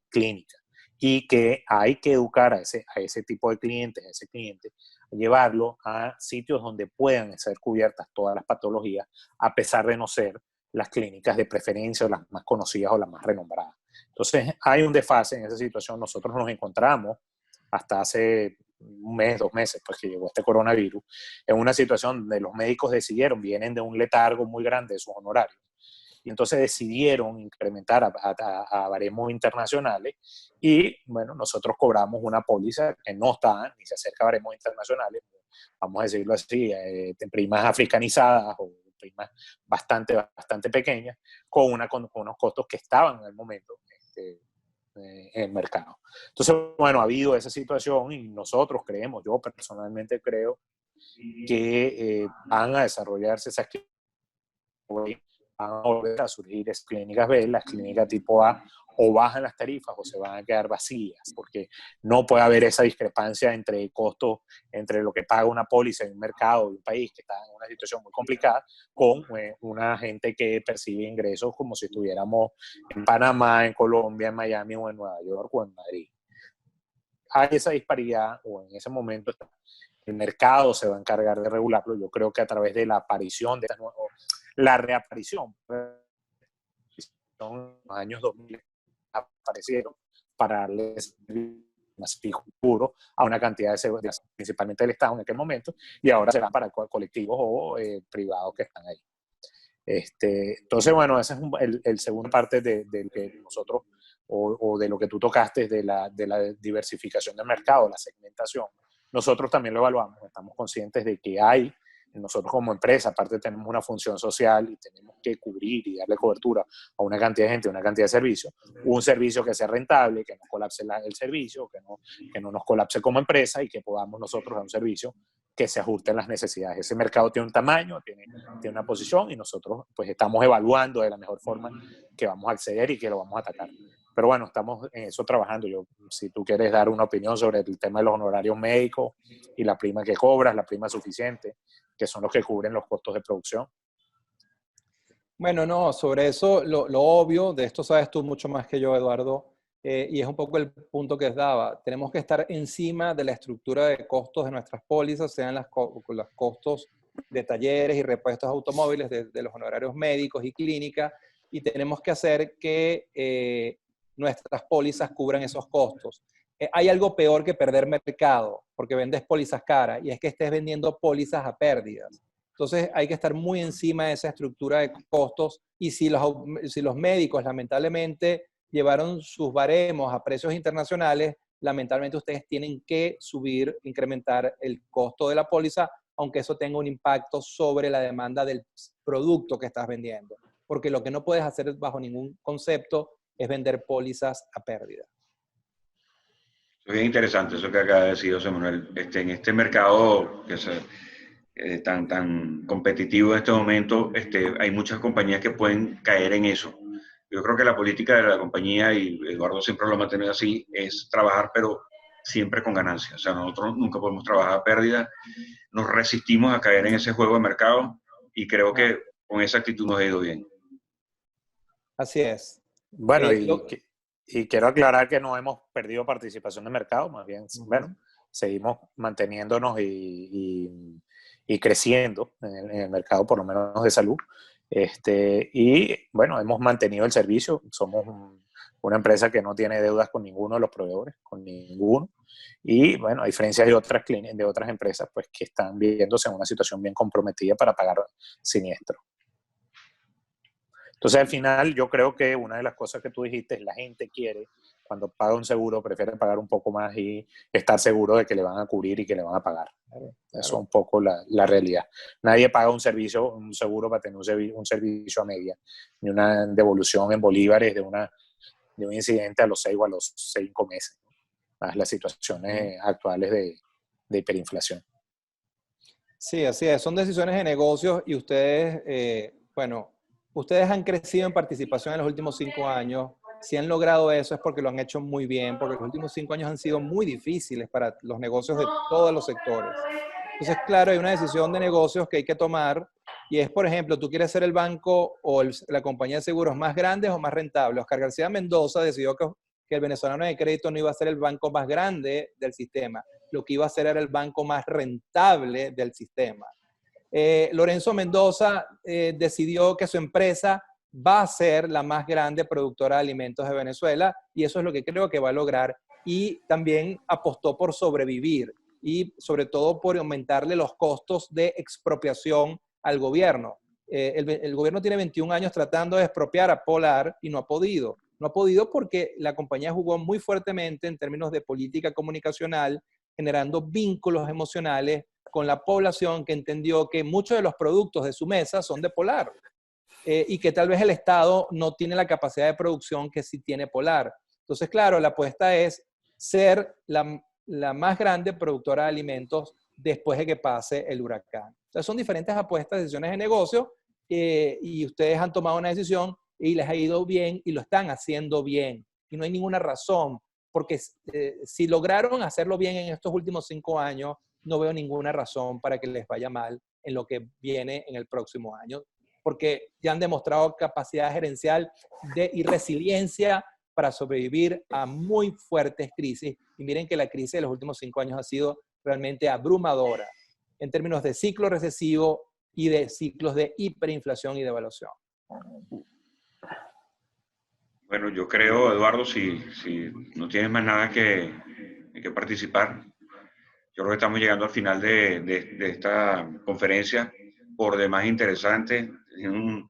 Speaker 3: clínica. Y que hay que educar a ese tipo de clientes, a ese cliente, llevarlo a sitios donde puedan ser cubiertas todas las patologías, a pesar de no ser las clínicas de preferencia o las más conocidas o las más renombradas. Entonces, hay un desfase en esa situación. Nosotros nos encontramos hasta hace un mes, 2 meses, pues que llegó este coronavirus, en una situación donde los médicos vienen de un letargo muy grande de sus honorarios, y entonces decidieron incrementar a baremos internacionales y, bueno, nosotros cobramos una póliza que no está ni se acerca a baremos internacionales, vamos a decirlo así, en primas africanizadas o primas bastante pequeñas, con unos costos que estaban en el momento en el mercado. Entonces, bueno, ha habido esa situación y nosotros creemos, yo personalmente creo, que van a desarrollarse esas clínicas, van a volver a surgir esas clínicas B, las clínicas tipo A, o bajan las tarifas o se van a quedar vacías, porque no puede haber esa discrepancia entre costos, entre lo que paga una póliza en un mercado de un país que está en una situación muy complicada, con una gente que percibe ingresos como si estuviéramos en Panamá, en Colombia, en Miami o en Nueva York o en Madrid. Hay esa disparidad, o en ese momento el mercado se va a encargar de regularlo. Yo creo que a través de la aparición de la reaparición, en los años 2000 aparecieron para darles más seguro a una cantidad de seguridad, principalmente del Estado en aquel momento, y ahora serán para colectivos o privados que están ahí. Entonces, bueno, esa es el segundo parte de que nosotros, o de lo que tú tocaste, de la diversificación del mercado, la segmentación. Nosotros también lo evaluamos, estamos conscientes de que nosotros como empresa, aparte tenemos una función social y tenemos que cubrir y darle cobertura a una cantidad de gente, una cantidad de servicios, un servicio que sea rentable, que no colapse el servicio, que no nos colapse como empresa y que podamos nosotros dar un servicio que se ajuste a las necesidades. Ese mercado tiene un tamaño, tiene una posición y nosotros pues estamos evaluando de la mejor forma que vamos a acceder y que lo vamos a atacar. Pero bueno, estamos en eso trabajando. Si tú quieres dar una opinión sobre el tema de los honorarios médicos y la prima que cobras, la prima suficiente, que son los que cubren los costos de producción.
Speaker 2: Bueno, no, sobre eso, lo obvio, de esto sabes tú mucho más que yo, Eduardo, y es un poco el punto que os daba. Tenemos que estar encima de la estructura de costos de nuestras pólizas, sean los costos de talleres y repuestos automóviles, de los honorarios médicos y clínica, y tenemos que hacer que nuestras pólizas cubran esos costos. Hay algo peor que perder mercado, porque vendes pólizas caras, y es que estés vendiendo pólizas a pérdidas. Entonces hay que estar muy encima de esa estructura de costos, y si los médicos lamentablemente llevaron sus baremos a precios internacionales, lamentablemente ustedes tienen que incrementar el costo de la póliza, aunque eso tenga un impacto sobre la demanda del producto que estás vendiendo. Porque lo que no puedes hacer bajo ningún concepto es vender pólizas a pérdida.
Speaker 1: Es bien interesante eso que acaba de decir José Manuel. En este mercado que es tan competitivo en este momento, hay muchas compañías que pueden caer en eso. Yo creo que la política de la compañía, y Eduardo siempre lo ha mantenido así, es trabajar, pero siempre con ganancia. O sea, nosotros nunca podemos trabajar a pérdida. Nos resistimos a caer en ese juego de mercado y creo que con esa actitud nos ha ido bien.
Speaker 2: Así es.
Speaker 3: Bueno, y quiero aclarar que no hemos perdido participación de mercado, más bien, bueno, seguimos manteniéndonos y creciendo en el mercado, por lo menos de salud. Y bueno, hemos mantenido el servicio. Somos una empresa que no tiene deudas con ninguno de los proveedores, con ninguno. Y bueno, a diferencia de otras empresas, pues que están viéndose en una situación bien comprometida para pagar siniestro. Entonces, al final, yo creo que una de las cosas que tú dijiste es la gente quiere, cuando paga un seguro, prefiere pagar un poco más y estar seguro de que le van a cubrir y que le van a pagar. Eso es un poco la realidad. Nadie paga un seguro para tener un servicio a media, ni una devolución en bolívares de un incidente a los 6 o a los 5 meses, ¿no? Las situaciones actuales de hiperinflación.
Speaker 2: Sí, así es. Son decisiones de negocios y ustedes, ustedes han crecido en participación en los últimos 5 años. Si han logrado eso es porque lo han hecho muy bien, porque los últimos 5 años han sido muy difíciles para los negocios de todos los sectores. Entonces, claro, hay una decisión de negocios que hay que tomar y es, por ejemplo, tú quieres ser el banco o la compañía de seguros más grande o más rentable. Oscar García Mendoza decidió que el venezolano de crédito no iba a ser el banco más grande del sistema. Lo que iba a ser era el banco más rentable del sistema. Lorenzo Mendoza decidió que su empresa va a ser la más grande productora de alimentos de Venezuela y eso es lo que creo que va a lograr. Y también apostó por sobrevivir y sobre todo por aumentarle los costos de expropiación al gobierno. El gobierno tiene 21 años tratando de expropiar a Polar y no ha podido. No ha podido porque la compañía jugó muy fuertemente en términos de política comunicacional, generando vínculos emocionales con la población que entendió que muchos de los productos de su mesa son de Polar y que tal vez el Estado no tiene la capacidad de producción que sí tiene Polar. Entonces, claro, la apuesta es ser la más grande productora de alimentos después de que pase el huracán. Entonces, son diferentes apuestas, decisiones de negocio y ustedes han tomado una decisión y les ha ido bien y lo están haciendo bien. Y no hay ninguna razón, porque si lograron hacerlo bien en estos últimos 5 años, no veo ninguna razón para que les vaya mal en lo que viene en el próximo año, porque ya han demostrado capacidad gerencial y resiliencia para sobrevivir a muy fuertes crisis. Y miren que la crisis de los últimos 5 años ha sido realmente abrumadora en términos de ciclo recesivo y de ciclos de hiperinflación y devaluación.
Speaker 1: Bueno, yo creo, Eduardo, si no tienes más nada que participar, yo creo que estamos llegando al final de esta conferencia, por demás interesante, un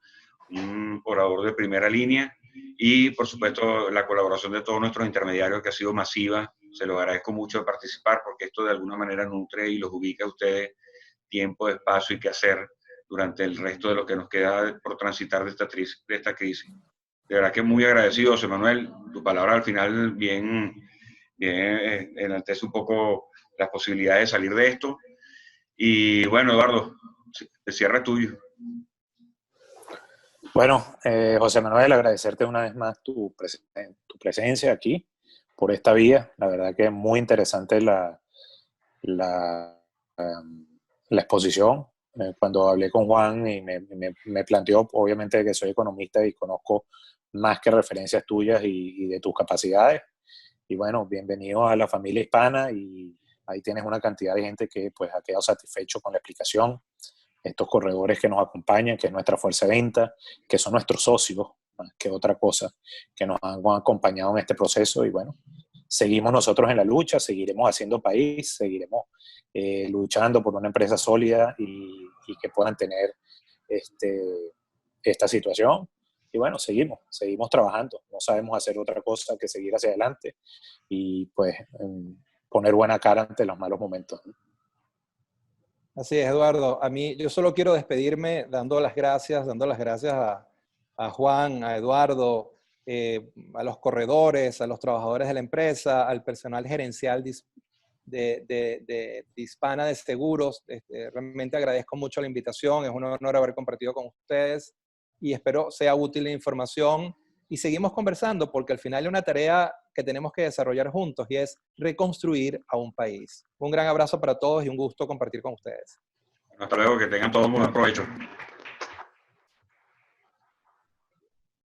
Speaker 1: orador de primera línea y, por supuesto, la colaboración de todos nuestros intermediarios que ha sido masiva. Se los agradezco mucho de participar porque esto de alguna manera nutre y los ubica a ustedes tiempo, espacio y qué hacer durante el resto de lo que nos queda por transitar de esta crisis. De verdad que muy agradecido, José Manuel. Tu palabra al final bien enaltece un poco las posibilidades de salir de esto. Y bueno, Eduardo, el cierre tuyo.
Speaker 3: Bueno, José Manuel, agradecerte una vez más tu presencia aquí por esta vía. La verdad que es muy interesante la exposición. Cuando hablé con Juan y me planteó, obviamente que soy economista y conozco más que referencias tuyas y de tus capacidades. Y bueno, bienvenido a la familia hispana y ahí tienes una cantidad de gente que pues ha quedado satisfecho con la explicación. Estos corredores que nos acompañan, que es nuestra fuerza de venta, que son nuestros socios, más que otra cosa, que nos han acompañado en este proceso y bueno, seguimos nosotros en la lucha, seguiremos haciendo país, seguiremos luchando por una empresa sólida y que puedan tener esta situación. Y bueno, seguimos trabajando, no sabemos hacer otra cosa que seguir hacia adelante y pues poner buena cara ante los malos momentos.
Speaker 2: Así es, Eduardo. Yo solo quiero despedirme dando las gracias a Juan, a Eduardo, a los corredores, a los trabajadores de la empresa, al personal gerencial de Hispana de Seguros. Realmente agradezco mucho la invitación, es un honor haber compartido con ustedes y espero sea útil la información y seguimos conversando porque al final hay una tarea que tenemos que desarrollar juntos y es reconstruir a un país. Un gran abrazo para todos y un gusto compartir con ustedes.
Speaker 1: Hasta luego, que tengan todos un buen provecho.